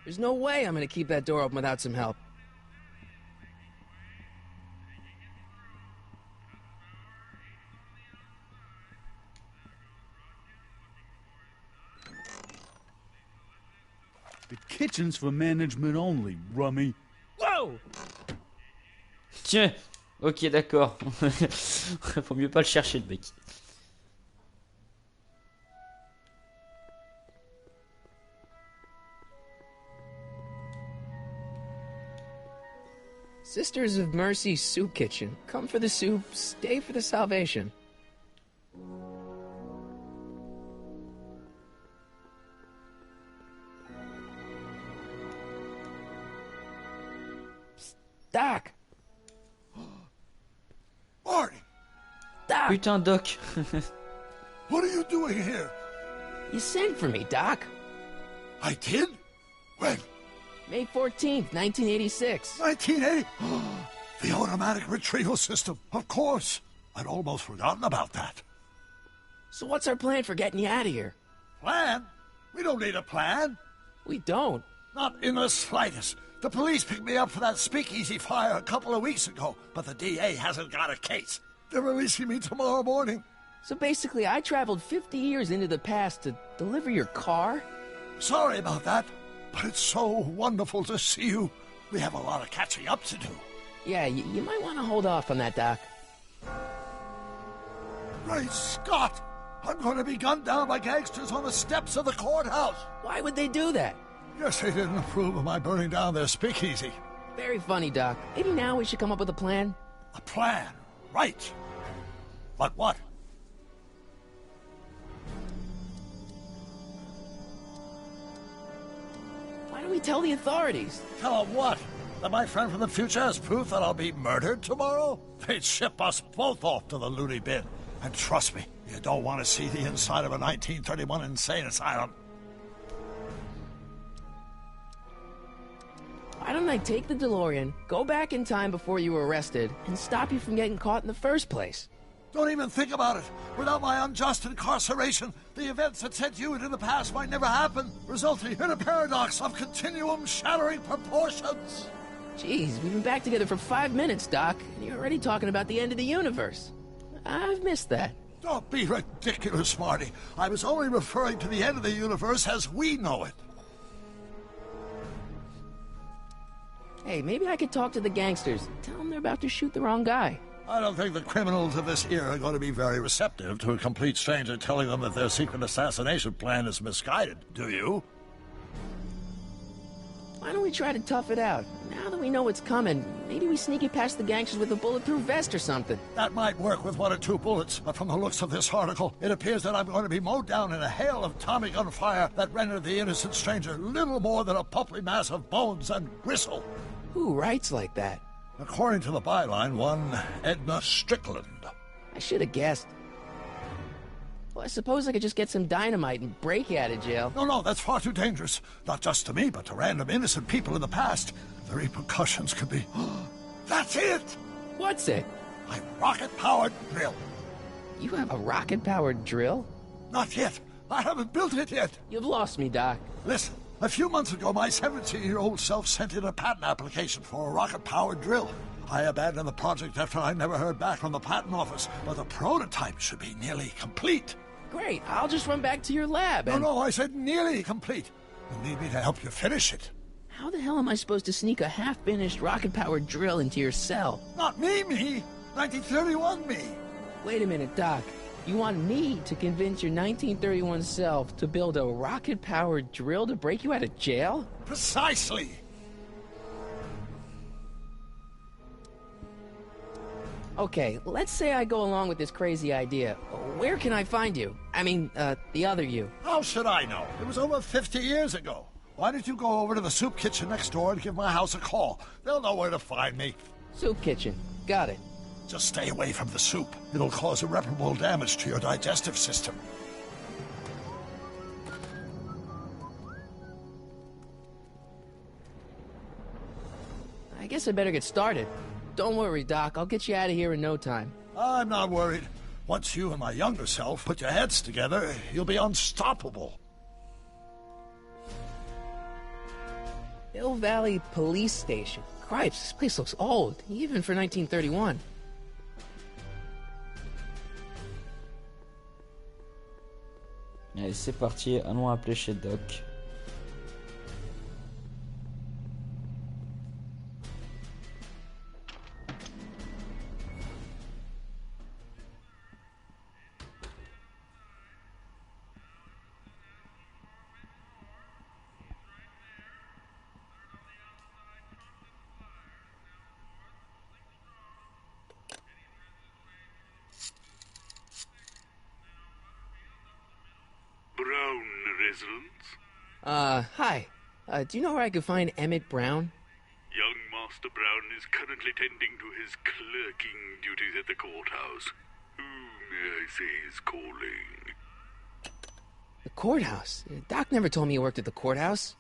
There's no way I'm gonna keep that door open without some help. The kitchen's for management only, rummy. Whoa! Tiens, ok, d'accord. Faut mieux pas le chercher, le mec. Sisters of Mercy Soup Kitchen. Come for the soup, stay for the salvation. Psst, Doc! Marty! Doc! Putain, Doc. What are you doing here? You sent for me, Doc. I did? When? May 14th, 1986. 1980? The automatic retrieval system, of course. I'd almost forgotten about that. So what's our plan for getting you out of here? Plan? We don't need a plan. We don't. Not in the slightest. The police picked me up for that speakeasy fire a couple of weeks ago, but the DA hasn't got a case. They're releasing me tomorrow morning. So basically, I traveled 50 years into the past to deliver your car? Sorry about that, but it's so wonderful to see you. We have a lot of catching up to do. Yeah, you might want to hold off on that, Doc. Great Scott! I'm going to be gunned down by gangsters on the steps of the courthouse. Why would they do that? Guess they didn't approve of my burning down their speakeasy. Very funny, Doc. Maybe now we should come up with a plan? A plan, right. But what? Why don't we tell the authorities? Tell them what? That my friend from the future has proof that I'll be murdered tomorrow? They'd ship us both off to the loony bin. And trust me, you don't want to see the inside of a 1931 insane asylum. Why don't I take the DeLorean, go back in time before you were arrested, and stop you from getting caught in the first place? Don't even think about it. Without my unjust incarceration, the events that sent you into the past might never happen, resulting in a paradox of continuum-shattering proportions. Jeez, we've been back together for 5 minutes, Doc, and you're already talking about the end of the universe. I've missed that. Don't be ridiculous, Marty. I was only referring to the end of the universe as we know it. Hey, maybe I could talk to the gangsters. Tell them they're about to shoot the wrong guy. I don't think the criminals of this era are going to be very receptive to a complete stranger telling them that their secret assassination plan is misguided, do you? Why don't we try to tough it out? Now that we know what's coming, maybe we sneak it past the gangsters with a bulletproof vest or something. That might work with 1 or 2 bullets, but from the looks of this article, it appears that I'm going to be mowed down in a hail of Tommy gun fire that rendered the innocent stranger little more than a pulpy mass of bones and gristle. Who writes like that? According to the byline, one Edna Strickland. I should have guessed. Well, I suppose I could just get some dynamite and break you out of jail. No, that's far too dangerous. Not just to me, but to random innocent people in the past. The repercussions could be... That's it! What's it? My rocket-powered drill. You have a rocket-powered drill? Not yet. I haven't built it yet. You've lost me, Doc. Listen, a few months ago, my 17-year-old self sent in a patent application for a rocket-powered drill. I abandoned the project after I never heard back from the patent office, but the prototype should be nearly complete. Great, I'll just run back to your lab and... No, I said nearly complete. You'll need me to help you finish it. How the hell am I supposed to sneak a half-finished rocket-powered drill into your cell? Not me. 1931 me. Wait a minute, Doc. You want me to convince your 1931 self to build a rocket-powered drill to break you out of jail? Precisely. Okay, let's say I go along with this crazy idea. Where can I find you? I mean, the other you. How should I know? It was over 50 years ago. Why don't you go over to the soup kitchen next door and give my house a call? They'll know where to find me. Soup kitchen. Got it. Just stay away from the soup. It'll cause irreparable damage to your digestive system. I guess I better get started. Don't worry, Doc. I'll get you out of here in no time. I'm not worried. Once you and my younger self put your heads together, you'll be unstoppable. Hill Valley Police Station. Cripes, this place looks old, even for 1931. Allez, c'est parti, allons appeler chez Doc. Brown residence? Hi. Do you know where I could find Emmett Brown? Young Master Brown is currently tending to his clerking duties at the courthouse. Who, may I say, is calling? The courthouse? Doc never told me he worked at the courthouse.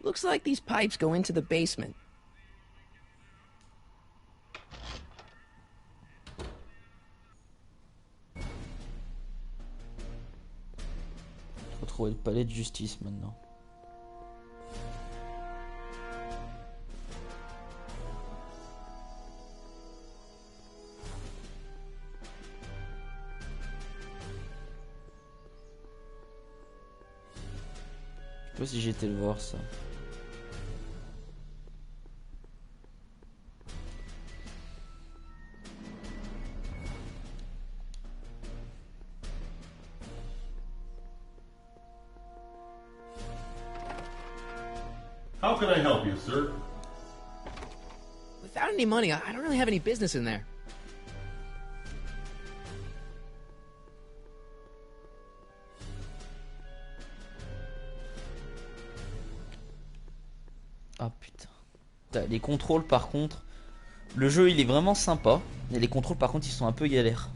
Looks like these pipes go into the basement. Faut trouver le palais de justice maintenant. Je sais pas si j'étais le voir ça. How can I help you, sir? Without any money, I don't really have any business in there. Ah putain. Les contrôles par contre, le jeu il est vraiment sympa, mais les contrôles par contre ils sont un peu galères.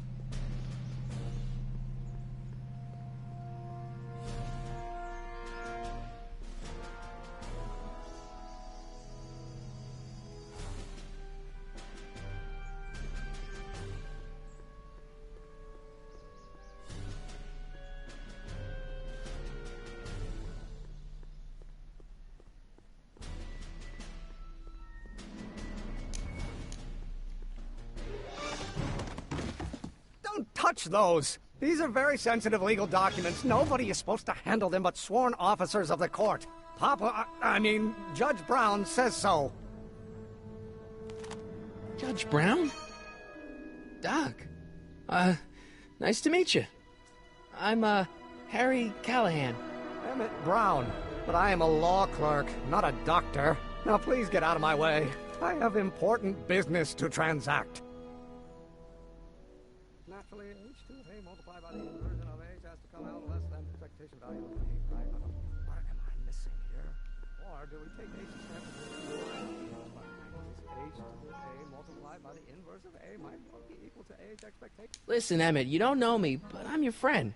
Touch those. These are very sensitive legal documents. Nobody is supposed to handle them but sworn officers of the court. Papa, I mean, Judge Brown says so. Judge Brown? Doc. Nice to meet you. I'm, Harry Callahan. Emmett Brown. But I am a law clerk, not a doctor. Now please get out of my way. I have important business to transact. Naturally, h2 of A multiplied by the inversion of H has to come out less than expectation value of A, right? What am I missing here? Or do we take H to stand for H to A multiplied by the inverse of A might well be equal to H expectation? Listen, Emmett, you don't know me, but I'm your friend.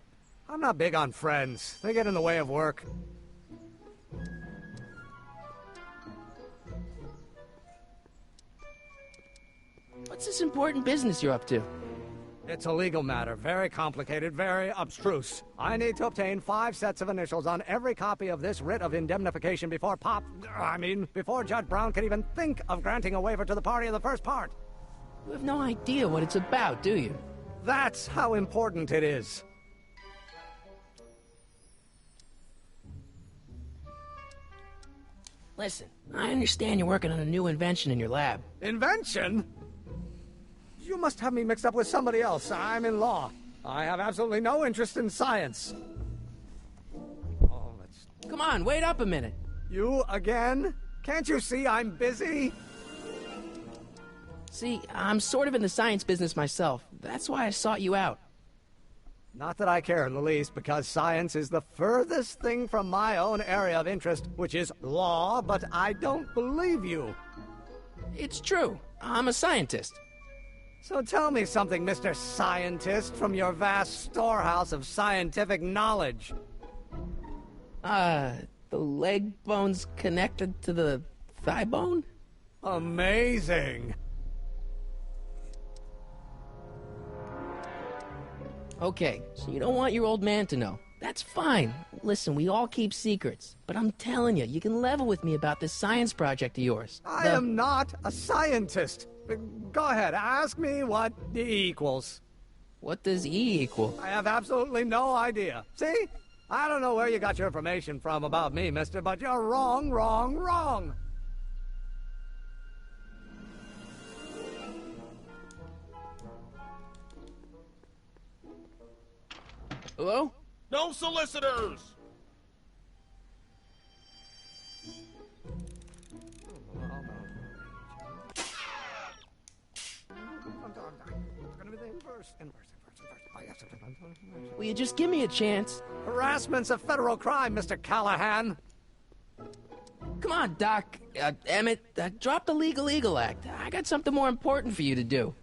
I'm not big on friends. They get in the way of work. What's this important business you're up to? It's a legal matter, very complicated, very abstruse. I need to obtain 5 sets of initials on every copy of this writ of indemnification before before Judge Brown can even think of granting a waiver to the party in the first part. You have no idea what it's about, do you? That's how important it is. Listen, I understand you're working on a new invention in your lab. Invention? You must have me mixed up with somebody else. I'm in law. I have absolutely no interest in science. Oh, Come on, wait up a minute. You again? Can't you see I'm busy? See, I'm sort of in the science business myself. That's why I sought you out. Not that I care in the least, because science is the furthest thing from my own area of interest, which is law, but I don't believe you. It's true. I'm a scientist. So tell me something, Mr. Scientist, from your vast storehouse of scientific knowledge. The leg bone's connected to the thigh bone? Amazing. Okay, so you don't want your old man to know. That's fine. Listen, we all keep secrets. But I'm telling you, you can level with me about this science project of yours. I am not a scientist. Go ahead, ask me what E equals. What does E equal? I have absolutely no idea. See? I don't know where you got your information from about me, mister, but you're wrong, wrong, wrong. Hello? No solicitors! Will you just give me a chance? Harassment's a federal crime, Mr. Callahan. Come on, Doc. Emmett, drop the Legal Eagle Act. I got something more important for you to do.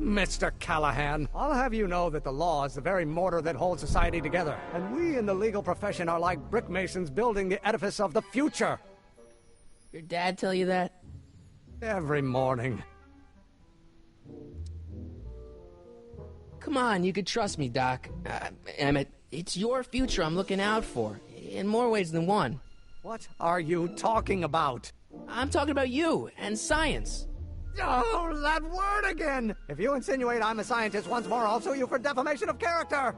Mr. Callahan, I'll have you know that the law is the very mortar that holds society together, and we in the legal profession are like brick masons building the edifice of the future. Your dad tell you that? Every morning. Come on, you could trust me, Doc. Emmett, it's your future I'm looking out for, in more ways than one. What are you talking about? I'm talking about you and science. Oh, that word again! If you insinuate I'm a scientist once more, I'll sue you for defamation of character!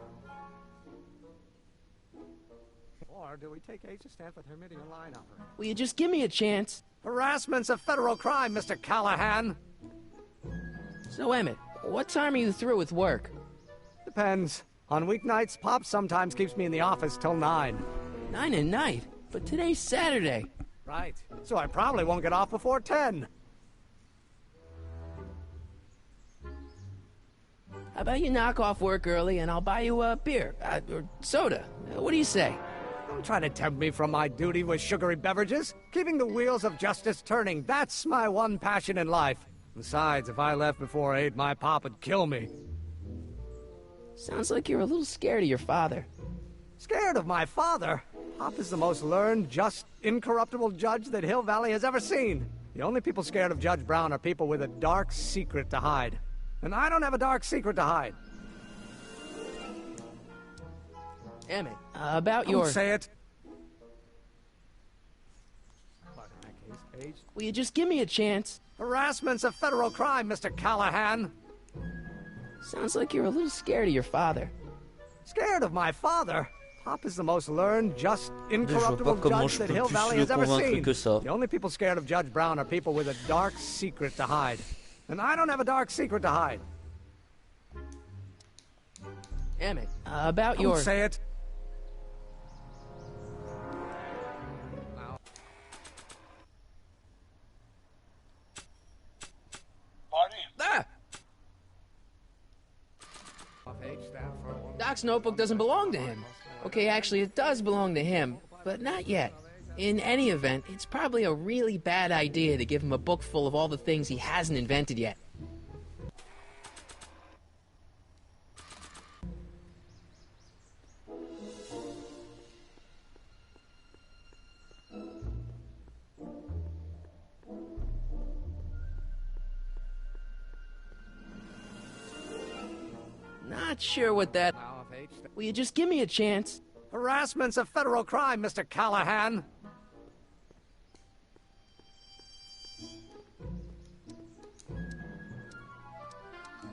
Or do we take H to stand for Hermitian line operator? Will you just give me a chance? Harassment's a federal crime, Mr. Callahan! So, Emmett, what time are you through with work? Depends. On weeknights, Pop sometimes keeps me in the office till 9. 9 at night? But today's Saturday. Right. So I probably won't get off before 10. How about you knock off work early and I'll buy you a beer, or soda. What do you say? Don't try to tempt me from my duty with sugary beverages. Keeping the wheels of justice turning, that's my one passion in life. Besides, if I left before 8, my pop would kill me. Sounds like you're a little scared of your father. Scared of my father? Pop is the most learned, just, incorruptible judge that Hill Valley has ever seen. The only people scared of Judge Brown are people with a dark secret to hide. And I don't have a dark secret to hide. Emmett, about your... Don't say it. Will you just give me a chance? Harassment's a federal crime, Mr. Callahan. Sounds like you're a little scared of your father. Scared of my father? Pop is the most learned, just, incorruptible judge that Hill Valley has ever seen. The only people scared of Judge Brown are people with a dark secret to hide. And I don't have a dark secret to hide. Emmett, about your... Don't say it. Doc's notebook doesn't belong to him. Okay, actually, it does belong to him, but not yet. In any event, it's probably a really bad idea to give him a book full of all the things he hasn't invented yet. Not sure what that... Will you just give me a chance? Harassment's a federal crime, Mr. Callahan.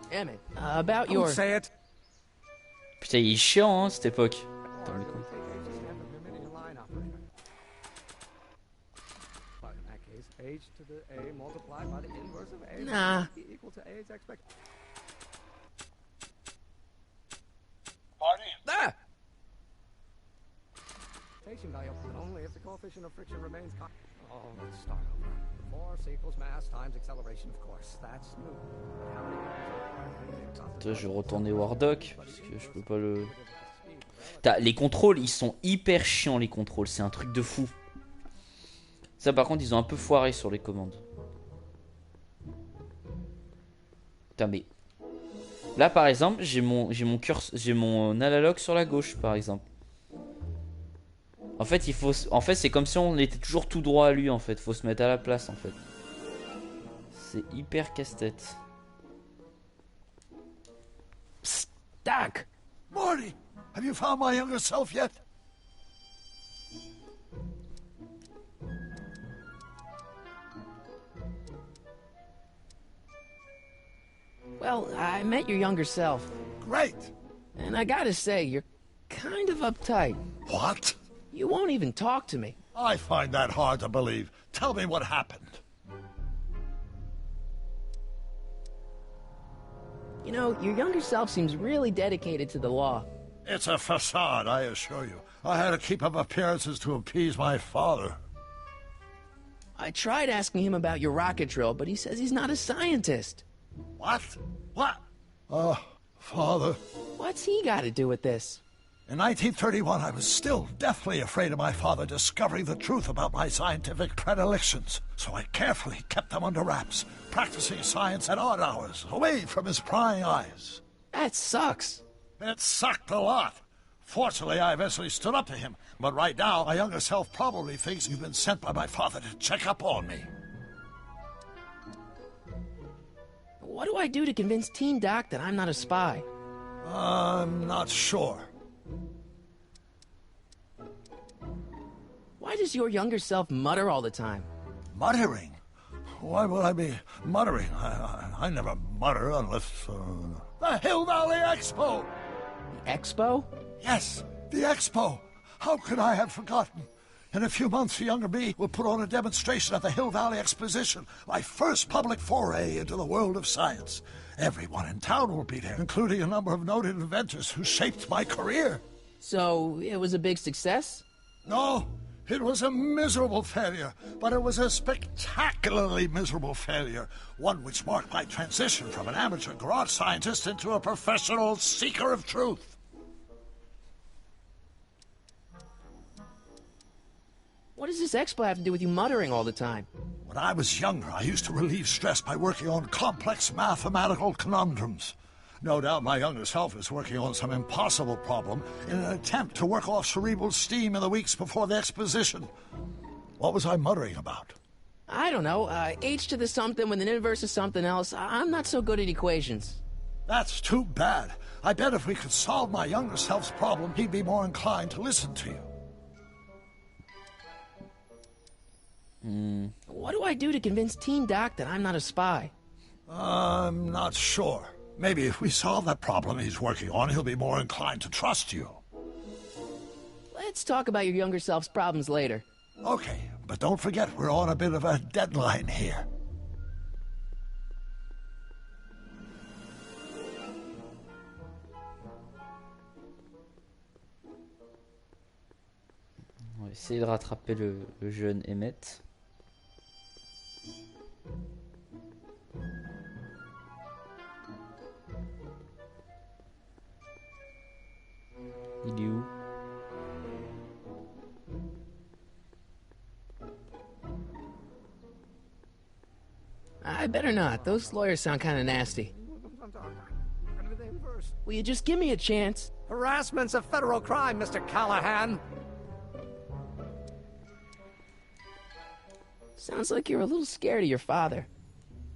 Emmett, about your... Don't say it. Putain, il est chiant, hein, cette époque. Attends, les couilles. Nah. Ah! Only if the coefficient of friction remains oh, let's start over. Force equals mass times acceleration, of course. That's new. Attends, je vais retourner War Doc parce que je peux pas le. Les contrôles, ils sont hyper chiants, les contrôles. C'est un truc de fou. Ça, par contre, ils ont un peu foiré sur les commandes. Putain, mais là, par exemple, j'ai mon analogue sur la gauche, par exemple. En fait, c'est comme si on était toujours tout droit à lui. En fait, faut se mettre à la place. En fait, c'est hyper casse-tête. Psst, Doc. Morty, have you found my younger self yet? Well, I met your younger self. Great. And I gotta say, you're kind of uptight. What? You won't even talk to me. I find that hard to believe. Tell me what happened. You know, your younger self seems really dedicated to the law. It's a facade, I assure you. I had to keep up appearances to appease my father. I tried asking him about your rocket drill, but he says he's not a scientist. What? What? Father. What's he got to do with this? In 1931, I was still deathly afraid of my father discovering the truth about my scientific predilections, so I carefully kept them under wraps, practicing science at odd hours, away from his prying eyes. That sucks. It sucked a lot. Fortunately, I eventually stood up to him, but right now, my younger self probably thinks you've been sent by my father to check up on me. What do I do to convince Teen Doc that I'm not a spy? I'm not sure. Why does your younger self mutter all the time? Muttering? Why would I be muttering? I never mutter unless... The Hill Valley Expo! The Expo? Yes, the Expo! How could I have forgotten? In a few months, younger me will put on a demonstration at the Hill Valley Exposition, my first public foray into the world of science. Everyone in town will be there, including a number of noted inventors who shaped my career. So, it was a big success? No, It was a miserable failure, but it was a spectacularly miserable failure. One which marked my transition from an amateur garage scientist into a professional seeker of truth. What does this expo have to do with you muttering all the time? When I was younger, I used to relieve stress by working on complex mathematical conundrums. No doubt my younger self is working on some impossible problem in an attempt to work off cerebral steam in the weeks before the exposition. What was I muttering about? I don't know. H to the something with an inverse of something else. I'm not so good at equations. That's too bad. I bet if we could solve my younger self's problem, he'd be more inclined to listen to you. What do I do to convince Teen Doc that I'm not a spy? I'm not sure. Maybe if we solve that problem he's working on, he'll be more inclined to trust you. Let's talk about your younger self's problems later. Okay, but don't forget we're on a bit of a deadline here. On va essayer de rattraper le jeune Emmett. Il est où? I better not. Those lawyers sound kind of nasty. Will you just give me a chance? Harassment's a federal crime, Mr. Callahan. Sounds like you're a little scared of your father.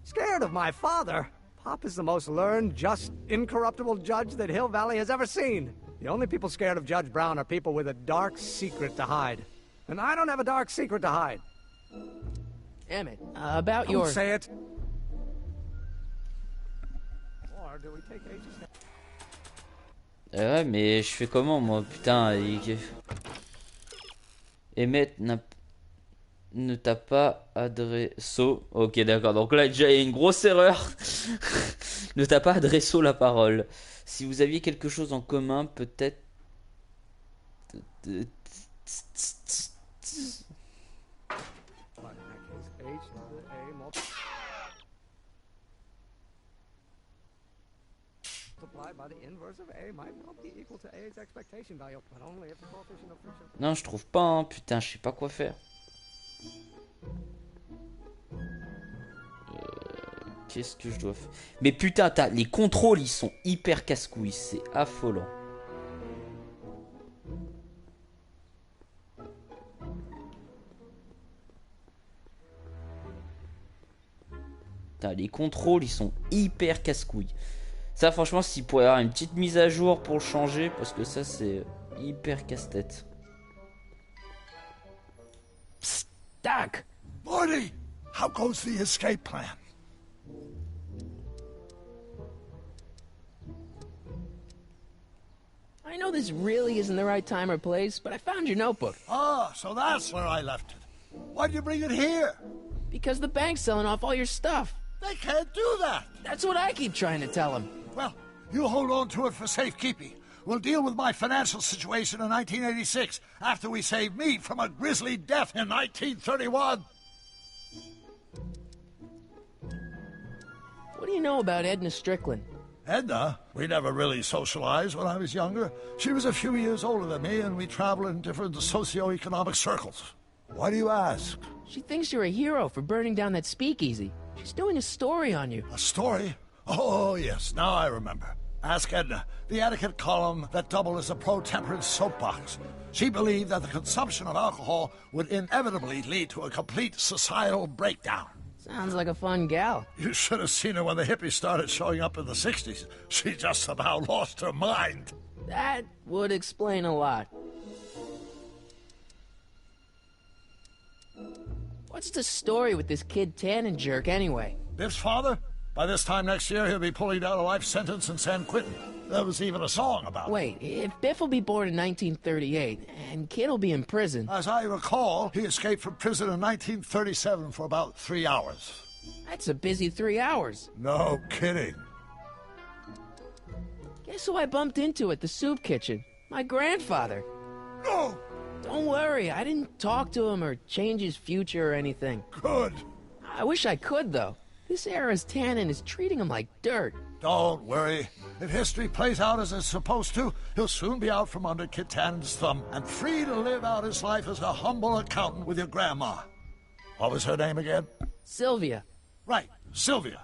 Scared of my father? Pop is the most learned, just, incorruptible judge that Hill Valley has ever seen. The only people scared of Judge Brown are people with a dark secret to hide. And I don't have a dark secret to hide. Emmett, about your... Don't say it. Or do we take H's... Ouais, mais je fais comment, moi? Putain, Emmett ne t'a pas adressé... Ok, d'accord. Donc là, déjà, il y a une grosse erreur. Ne t'a pas adressé la parole. Si vous aviez quelque chose en commun, peut-être... Non, je trouve pas, hein. Putain, je sais pas quoi faire. Qu'est-ce que je dois faire? Mais putain, les contrôles, ils sont hyper casse-couilles. C'est affolant. Putain, les contrôles, ils sont hyper casse-couilles. Ça, franchement, s'il pourrait y avoir une petite mise à jour pour le changer, parce que ça, c'est hyper casse-tête. Psst, Doc! Morty, how goes the escape plan? I know this really isn't the right time or place, but I found your notebook. Ah, so that's where I left it. Why'd you bring it here? Because the bank's selling off all your stuff. They can't do that. That's what I keep trying to tell them. Well, you hold on to it for safekeeping. We'll deal with my financial situation in 1986 after we save me from a grisly death in 1931. What do you know about Edna Strickland? Edna? We never really socialized when I was younger. She was a few years older than me, and we traveled in different socioeconomic circles. Why do you ask? She thinks you're a hero for burning down that speakeasy. She's doing a story on you. A story? Oh, yes, now I remember. Ask Edna, the etiquette column that doubled as a pro-temperance soapbox. She believed that the consumption of alcohol would inevitably lead to a complete societal breakdown. Sounds like a fun gal. You should have seen her when the hippies started showing up in the 60s. She just about lost her mind. That would explain a lot. What's the story with this kid Tannen jerk anyway? Biff's father? By this time next year, he'll be pulling down a life sentence in San Quentin. There was even a song about it. Wait, if Biff will be born in 1938, and Kid will be in prison... As I recall, he escaped from prison in 1937 for about 3 hours. That's a busy 3 hours. No kidding. Guess who I bumped into at the soup kitchen? My grandfather. No! Don't worry, I didn't talk to him or change his future or anything. Good. I wish I could, though. This era's tannin is treating him like dirt. Don't worry. If history plays out as it's supposed to, he'll soon be out from under Kit Tannen's thumb and free to live out his life as a humble accountant with your grandma. What was her name again? Sylvia. Right, Sylvia.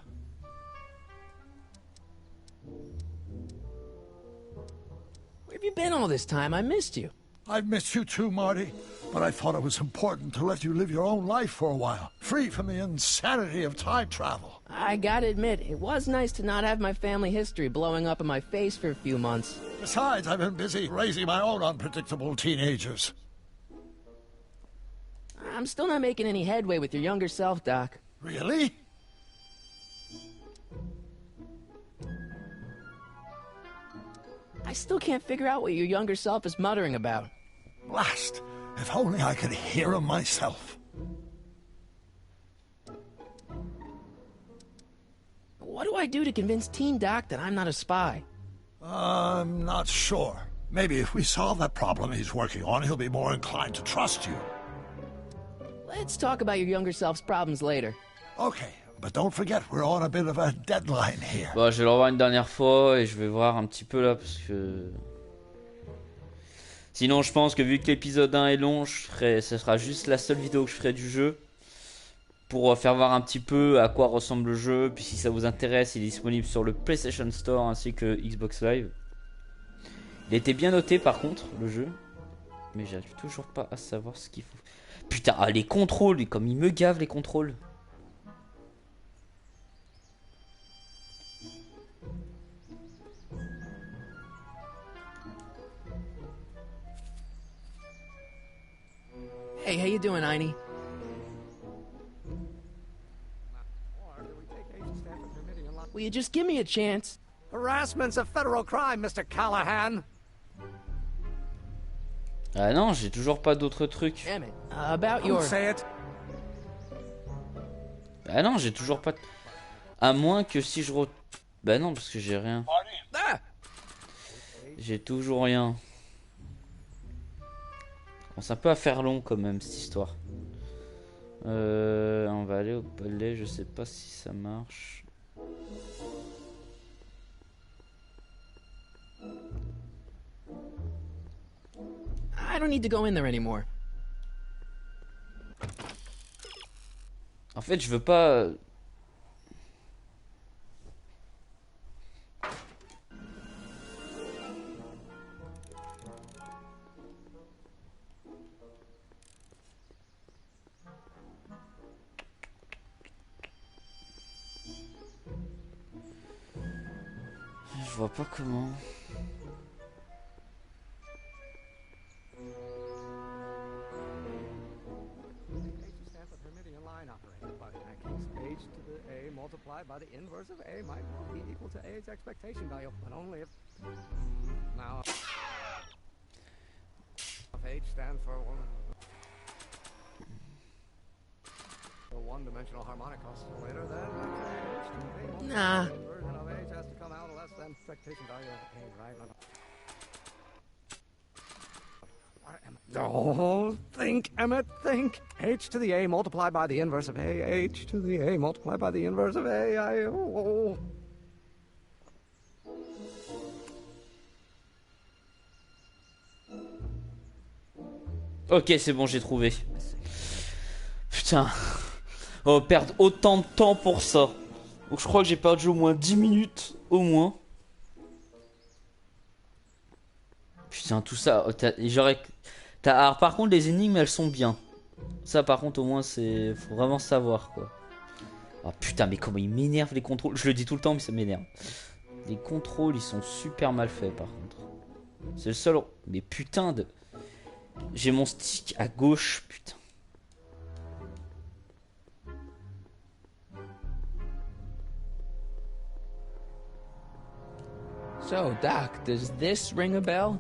Where have you been all this time? I missed you. I've missed you too, Marty, but I thought it was important to let you live your own life for a while, free from the insanity of time travel. I gotta admit, it was nice to not have my family history blowing up in my face for a few months. Besides, I've been busy raising my own unpredictable teenagers. I'm still not making any headway with your younger self, Doc. Really? I still can't figure out what your younger self is muttering about. Blast! If only I could hear him myself. What do I do to convince Teen Doc that I'm not a spy? I'm not sure. Maybe if we solve that problem he's working on, he'll be more inclined to trust you. Let's talk about your younger self's problems later. Okay, but don't forget, we're on a bit of a deadline here. Bon, je vais le revoir une dernière fois et je vais voir un petit peu là parce que... Sinon, je pense que vu que l'épisode 1 est long, ce sera juste la seule vidéo que je ferai du jeu. Pour faire voir un petit peu à quoi ressemble le jeu. Puis si ça vous intéresse, il est disponible sur le PlayStation Store ainsi que Xbox Live. Il était bien noté par contre, le jeu. Mais j'arrive toujours pas à savoir ce qu'il faut. Putain, ah, les contrôles, comme ils me gavent les contrôles. Hey, how you doing, Einie? Will you just give me a chance? Harassment's a federal crime, Mr. Callahan. Ah non, j'ai toujours pas d'autres trucs. Damn it. About your... Say it. Ah non, j'ai toujours pas... À moins que si je... Bah non, parce que j'ai rien. Ah! J'ai toujours rien. Bon, c'est un peu à faire long quand même cette histoire. On va aller au palais, je sais pas si ça marche. I don't need to go in there anymore. En fait, je veux pas... Je vois pas comment... H to the A multiplied by the inverse of A might well be equal to A's expectation value, but only if... Now... If H stands for one-dimensional harmonic oscillator, then H to the A multiplied Nah. by the inversion of H has to come out less than expectation value of A, right? Oh, think, Emmett, think. H to the A multiplied by the inverse of A. H to the A multiplied by the inverse of A. Oh. Ok, c'est bon, j'ai trouvé. Putain. On va perdre autant de temps pour ça. Donc je crois que j'ai perdu au moins 10 minutes. Au moins. Putain, tout ça. J'aurais... Alors par contre les énigmes elles sont bien. Ça par contre au moins c'est... Faut vraiment savoir quoi. Oh putain mais comment ils m'énervent les contrôles. Je le dis tout le temps mais ça m'énerve. Les contrôles ils sont super mal faits par contre. C'est le seul... Mais putain de... J'ai mon stick à gauche putain. So, Doc, does this ring a bell?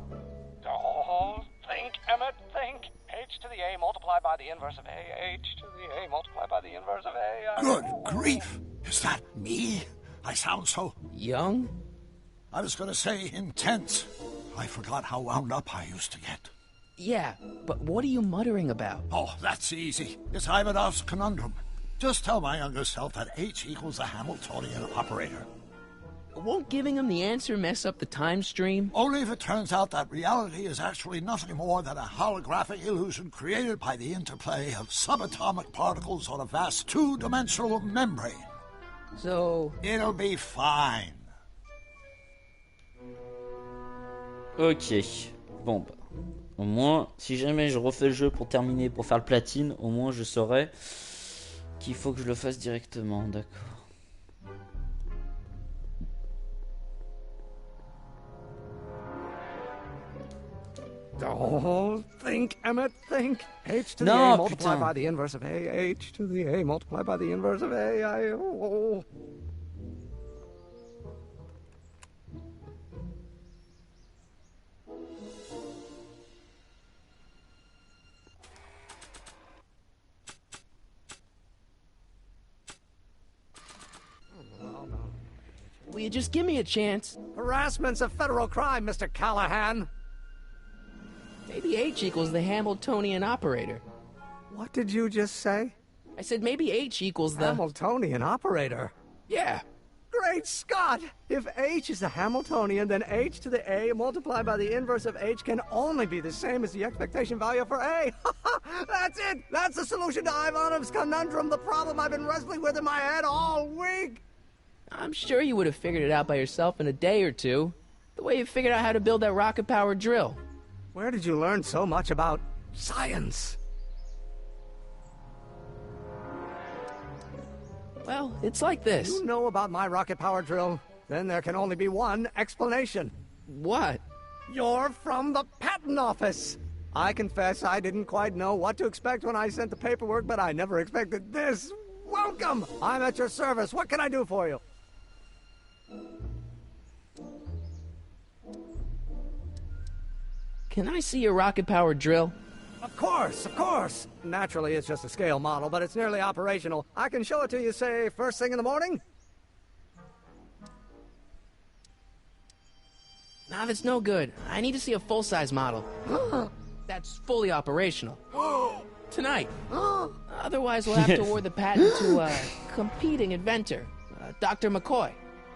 Oh, think, Emmett, think. H to the A multiplied by the inverse of A. H to the A multiplied by the inverse of A. Good grief! Is that me? I sound so... Young? I was gonna say intense. I forgot how wound up I used to get. Yeah, but what are you muttering about? Oh, that's easy. It's Ivanov's conundrum. Just tell my younger self that H equals the Hamiltonian operator. Won't giving him the answer mess up the time stream? Only if it turns out that reality is actually nothing more than a holographic illusion created by the interplay of subatomic particles on a vast two-dimensional membrane. So... It'll be fine. Ok. Bon, bah. Au moins, si jamais je refais le jeu pour terminer, pour faire le platine, au moins je saurai qu'il faut que je le fasse directement. D'accord. Oh, think, Emmett, think. H to the No, A multiplied putain. by the inverse of A. H to the A multiplied by the inverse of A. Oh. Will you just give me a chance? Harassment's a federal crime, Mr. Callahan. Maybe H equals the Hamiltonian operator. What did you just say? I said maybe H equals the... Hamiltonian operator. Yeah. Great Scott! If H is the Hamiltonian, then H to the A multiplied by the inverse of H can only be the same as the expectation value for A. That's it! That's the solution to Ivanov's conundrum, the problem I've been wrestling with in my head all week! I'm sure you would have figured it out by yourself in a day or two. The way you figured out how to build that rocket-powered drill. Where did you learn so much about science? Well, it's like this. You know about my rocket power drill? Then there can only be one explanation. What? You're from the patent office. I confess I didn't quite know what to expect when I sent the paperwork, but I never expected this. Welcome! I'm at your service. What can I do for you? Can I see your rocket-powered drill? Of course, of course. Naturally, it's just a scale model, but it's nearly operational. I can show it to you, say, first thing in the morning? Nah, that's no good. I need to see a full-size model. That's fully operational. Tonight. Otherwise, we'll have to award the patent to a competing inventor, Dr. McCoy.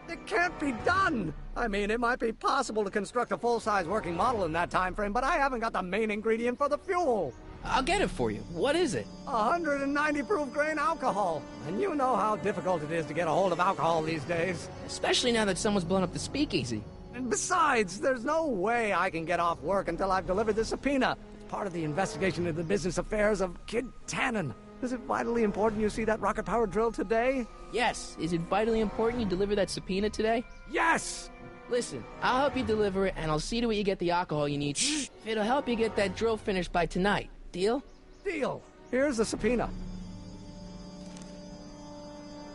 It can't be done! I mean, it might be possible to construct a full-size working model in that time frame, but I haven't got the main ingredient for the fuel. I'll get it for you. What is it? 190 proof grain alcohol. And you know how difficult it is to get a hold of alcohol these days. Especially now that someone's blown up the speakeasy. And besides, there's no way I can get off work until I've delivered the subpoena. It's part of the investigation into the business affairs of Kid Tannen. Is it vitally important you see that rocket-powered drill today? Yes. Is it vitally important you deliver that subpoena today? Yes! Listen, I'll help you deliver it, and I'll see to it you get the alcohol you need. It'll help you get that drill finished by tonight. Deal? Deal. Here's the subpoena.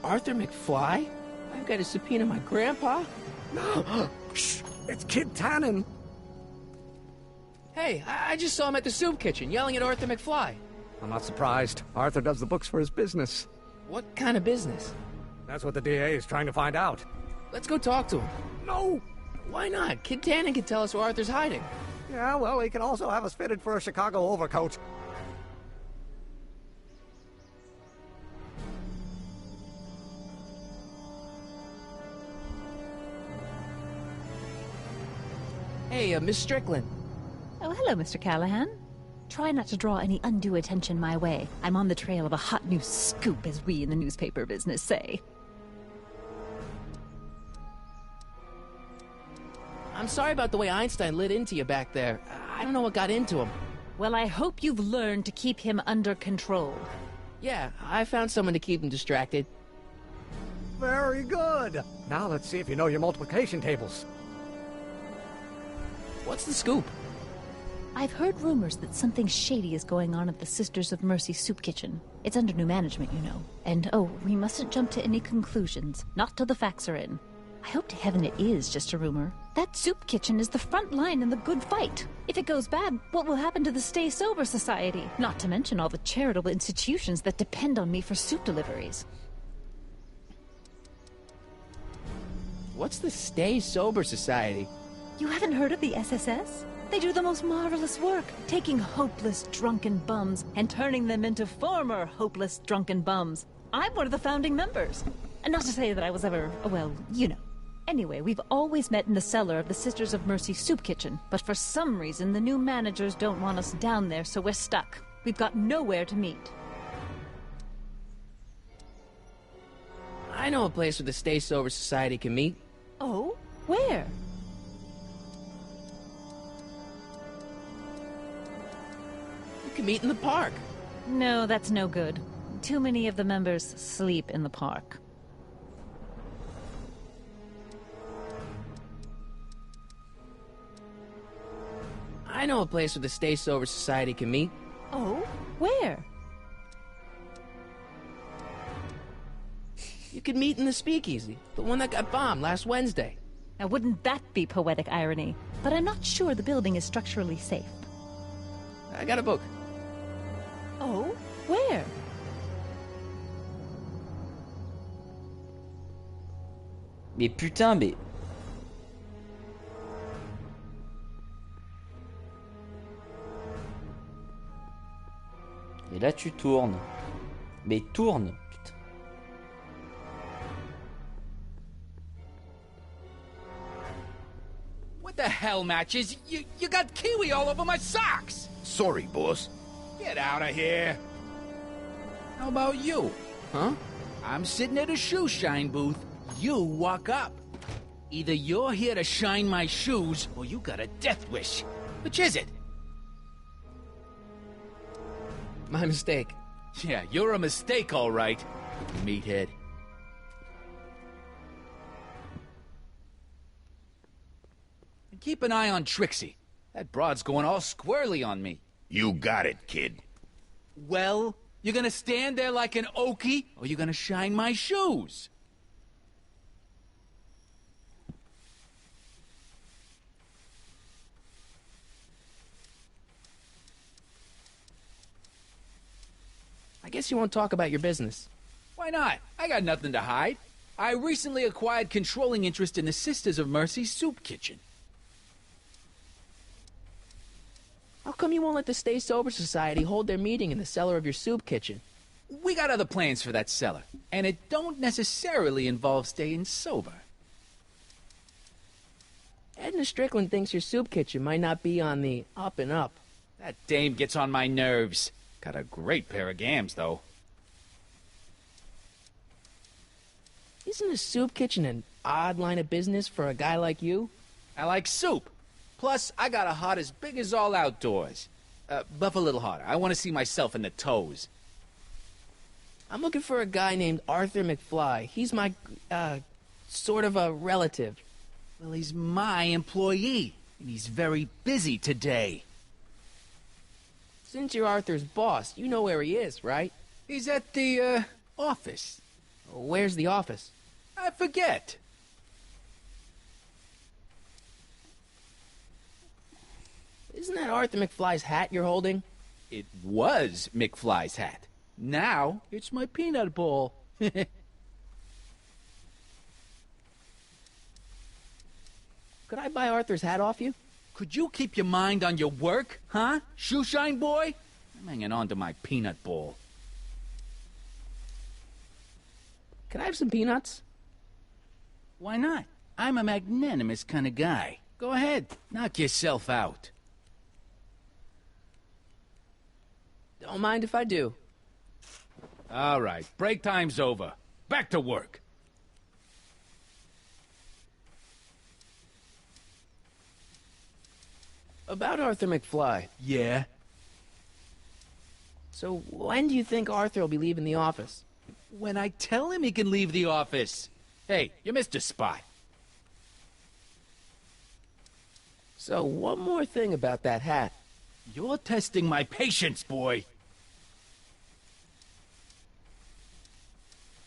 Arthur McFly? I've got to subpoena my grandpa? No! Shh! It's Kid Tannen! Hey, I just saw him at the soup kitchen, yelling at Arthur McFly. I'm not surprised. Arthur does the books for his business. What kind of business? That's what the DA is trying to find out. Let's go talk to him. No! Why not? Kid Tannen can tell us where Arthur's hiding. Yeah, well, he can also have us fitted for a Chicago overcoat. Hey, Miss Strickland. Oh, hello, Mr. Callahan. Try not to draw any undue attention my way. I'm on the trail of a hot new scoop, as we in the newspaper business say. I'm sorry about the way Einstein lit into you back there. I don't know what got into him. Well, I hope you've learned to keep him under control. Yeah, I found someone to keep him distracted. Very good. Now let's see if you know your multiplication tables. What's the scoop? I've heard rumors that something shady is going on at the Sisters of Mercy soup kitchen. It's under new management, you know. And, oh, we mustn't jump to any conclusions. Not till the facts are in. I hope to heaven it is just a rumor. That soup kitchen is the front line in the good fight. If it goes bad, what will happen to the Stay Sober Society? Not to mention all the charitable institutions that depend on me for soup deliveries. What's the Stay Sober Society? You haven't heard of the SSS? They do the most marvelous work, taking hopeless drunken bums and turning them into former hopeless drunken bums. I'm one of the founding members. And not to say that I was ever, well, you know. Anyway, we've always met in the cellar of the Sisters of Mercy soup kitchen, but for some reason the new managers don't want us down there, so we're stuck. We've got nowhere to meet. I know a place where the Stay Sober Society can meet. Oh? Where? You can meet in the park. No, that's no good. Too many of the members sleep in the park. I know a place where the Stay Sober Society can meet. Oh? Where? You could meet in the Speakeasy, the one that got bombed last Wednesday. Now, wouldn't that be poetic irony? But I'm not sure the building is structurally safe. I got a book. Oh? Where? Mais putain, mais... Et là tu tournes. Mais tourne, putain. What the hell, Matches? You got kiwi all over my socks! Sorry, boss. Get out of here! How about you? Huh? I'm sitting at a shoe shine booth. You walk up. Either you're here to shine my shoes, or you got a death wish. Which is it? My mistake. Yeah, you're a mistake, all right, meathead. And keep an eye on Trixie. That broad's going all squirrely on me. You got it, kid. Well, you're gonna stand there like an okie, or you're gonna shine my shoes? I guess you won't talk about your business. Why not? I got nothing to hide. I recently acquired controlling interest in the Sisters of Mercy soup kitchen. How come you won't let the Stay Sober Society hold their meeting in the cellar of your soup kitchen? We got other plans for that cellar, and it don't necessarily involve staying sober. Edna Strickland thinks your soup kitchen might not be on the up and up. That dame gets on my nerves. Got a great pair of gams, though. Isn't a soup kitchen an odd line of business for a guy like you? I like soup. Plus, I got a heart as big as all outdoors. Buff a little harder. I want to see myself in the toes. I'm looking for a guy named Arthur McFly. He's my, sort of a relative. Well, he's my employee, and he's very busy today. Since you're Arthur's boss, you know where he is, right? He's at the, office. Where's the office? I forget. Isn't that Arthur McFly's hat you're holding? It was McFly's hat. Now, it's my peanut bowl. Could I buy Arthur's hat off you? Could you keep your mind on your work, huh? Shoeshine boy? I'm hanging on to my peanut bowl. Can I have some peanuts? Why not? I'm a magnanimous kind of guy. Go ahead, knock yourself out. Don't mind if I do. All right, break time's over. Back to work. About Arthur McFly. Yeah? So when do you think Arthur will be leaving the office? When I tell him he can leave the office. Hey, you missed a spot. So one more thing about that hat. You're testing my patience, boy.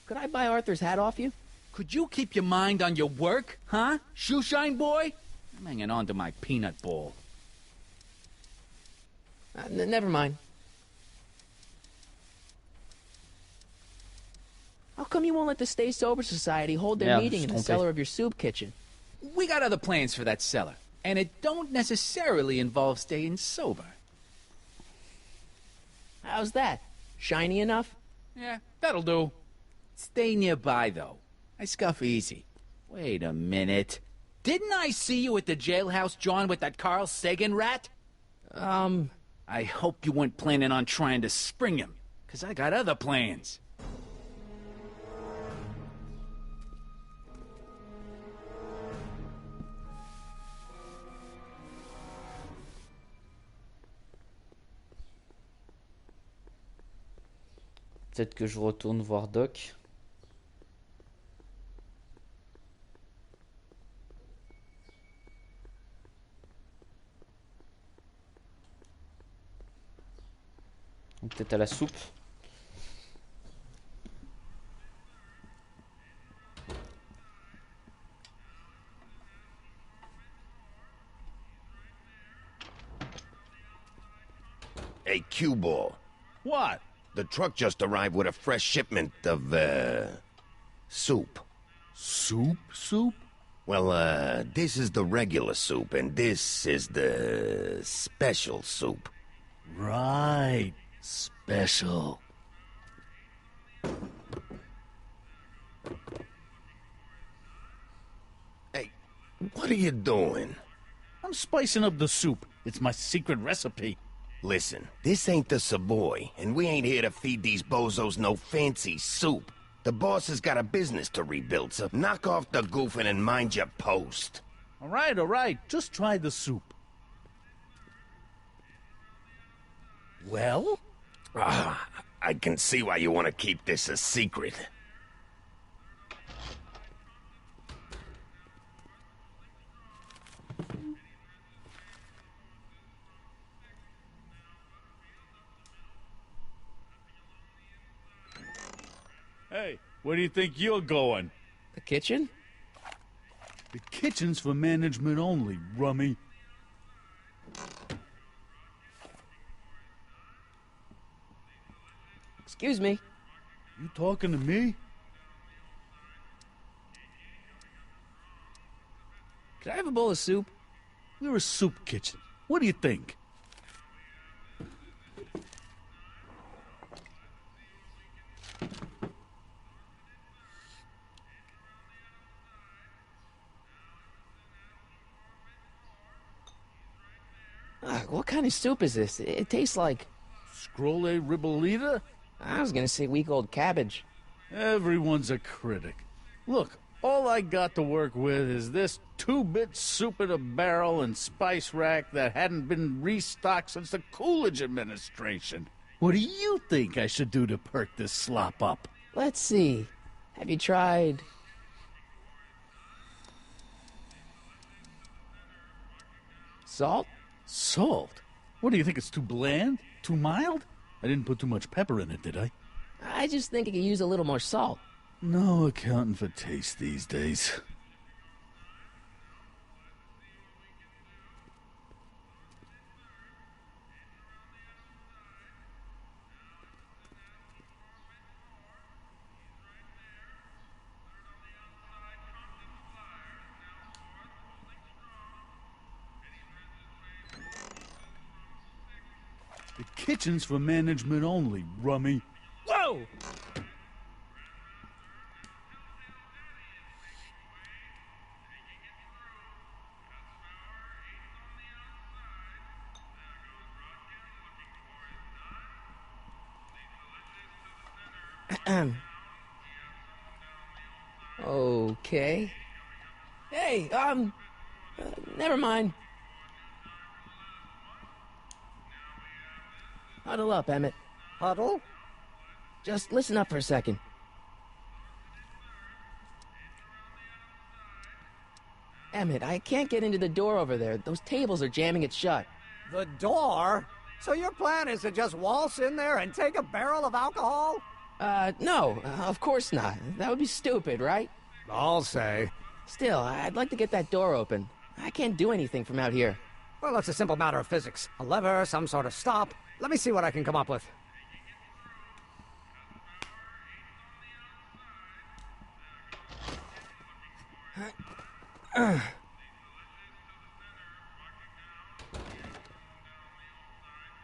Could I buy Arthur's hat off you? Could you keep your mind on your work, huh? Shoeshine boy? I'm hanging on to my peanut bowl. Never mind. How come you won't let the Stay Sober Society hold their meeting in the cellar of your soup kitchen? We got other plans for that cellar, And it don't necessarily involve staying sober. How's that? Shiny enough? Yeah, that'll do. Stay nearby, though. I scuff easy. Wait a minute. Didn't I see you at the jailhouse, John, with that Carl Sagan rat? I hope you weren't planning on trying to spring him, 'cause I got other plans. Peut-être que je retourne voir Doc. Ou peut-être à la soupe. Hey, cue ball. What? The truck just arrived with a fresh shipment of, soup. Soup? Soup? Well, this is the regular soup, and this is the special soup. Right. Special. Hey, what are you doing? I'm spicing up the soup. It's my secret recipe. Listen, this ain't the Savoy, and we ain't here to feed these bozos no fancy soup. The boss has got a business to rebuild, so knock off the goofing and mind your post. All right. Just try the soup. Well? I can see why you want to keep this a secret. Hey, where do you think you're going? The kitchen? The kitchen's for management only, rummy. Excuse me. You talking to me? Could I have a bowl of soup? We're a soup kitchen. What do you think? What kind of soup is this? It tastes like... Scrolle ribolita? I was gonna say week-old cabbage. Everyone's a critic. Look, all I got to work with is this 2-bit soup in a barrel and spice rack that hadn't been restocked since the Coolidge administration. What do you think I should do to perk this slop up? Let's see. Have you tried... salt? Salt? What do you think, it's too bland? Too mild? I didn't put too much pepper in it, did I? I just think it could use a little more salt. No accounting for taste these days. The kitchen's for management only, rummy. Whoa! Okay. Hey, never mind. Huddle up, Emmett. Huddle? Just listen up for a second. Emmett, I can't get into the door over there. Those tables are jamming it shut. The door? So your plan is to just waltz in there and take a barrel of alcohol? No, of course not. That would be stupid, right? I'll say. Still, I'd like to get that door open. I can't do anything from out here. Well, it's a simple matter of physics. A lever, some sort of stop. Let me see what I can come up with.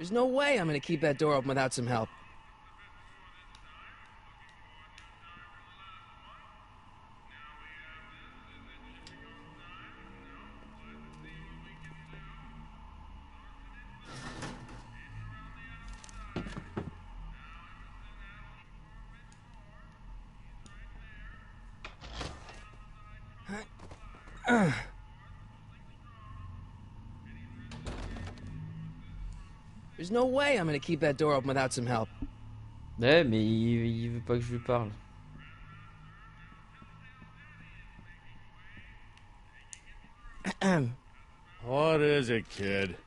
There's no way I'm gonna keep that door open without some help. There's no way I'm gonna keep that door open without some help. Ouais, mais il veut pas que je lui parle. What is it, kid?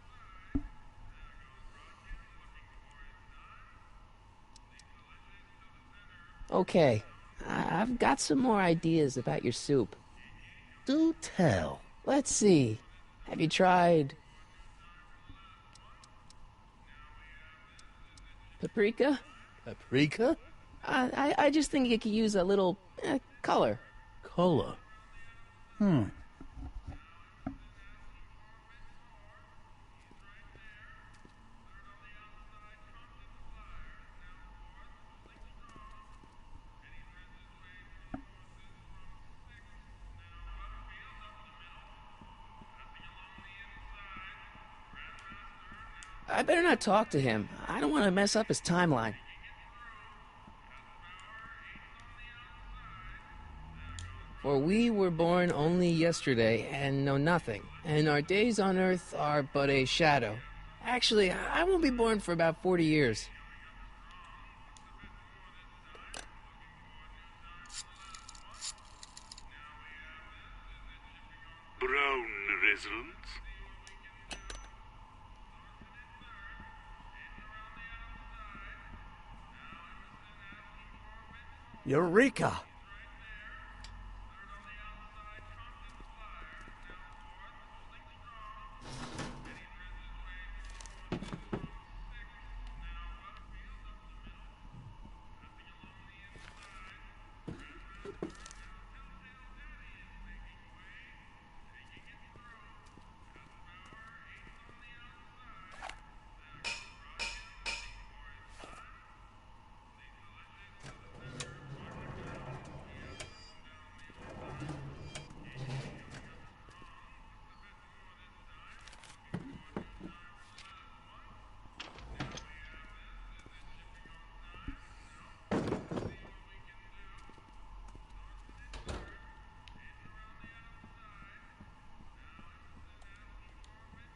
Okay, I've got some more ideas about your soup. Do tell. Let's see. Have you tried paprika? Paprika? I just think it could use a little color. Color? I better not talk to him. I don't want to mess up his timeline. For we were born only yesterday and know nothing, and our days on earth are but a shadow. Actually, I won't be born for about 40 years. Brown residence? Eureka!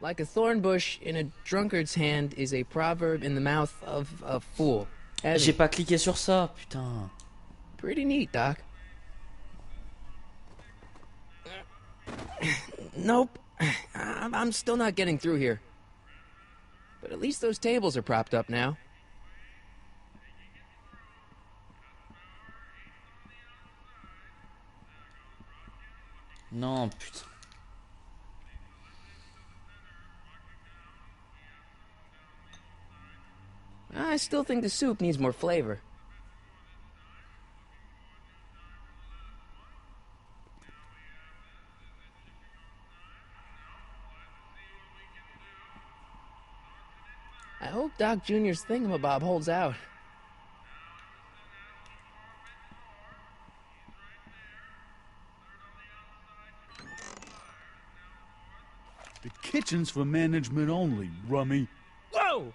Like a thorn bush in a drunkard's hand is a proverb in the mouth of a fool. J'ai pas cliqué sur ça, putain. Pretty neat, Doc. Nope. I'm still not getting through here. But at least those tables are propped up now. Non, putain. I still think the soup needs more flavor. I hope Doc Jr.'s thingamabob holds out. The kitchen's for management only, rummy. Whoa!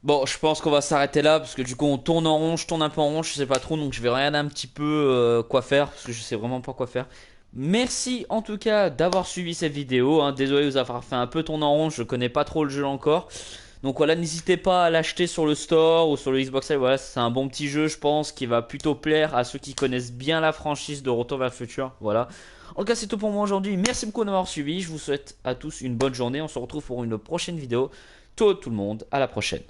Bon, je pense qu'on va s'arrêter là parce que du coup on tourne en rond, je tourne un peu en rond, je sais pas trop, donc je vais regarder un petit peu quoi faire parce que je sais vraiment pas quoi faire. Merci en tout cas d'avoir suivi cette vidéo, hein. Désolé de vous avoir fait un peu tourner en rond, je connais pas trop le jeu encore. Donc voilà, n'hésitez pas à l'acheter sur le store ou sur le Xbox Live, voilà, c'est un bon petit jeu je pense qui va plutôt plaire à ceux qui connaissent bien la franchise de Retour vers le futur, voilà. En tout cas c'est tout pour moi aujourd'hui, merci beaucoup d'avoir suivi, je vous souhaite à tous une bonne journée, on se retrouve pour une prochaine vidéo. Tout le monde, à la prochaine.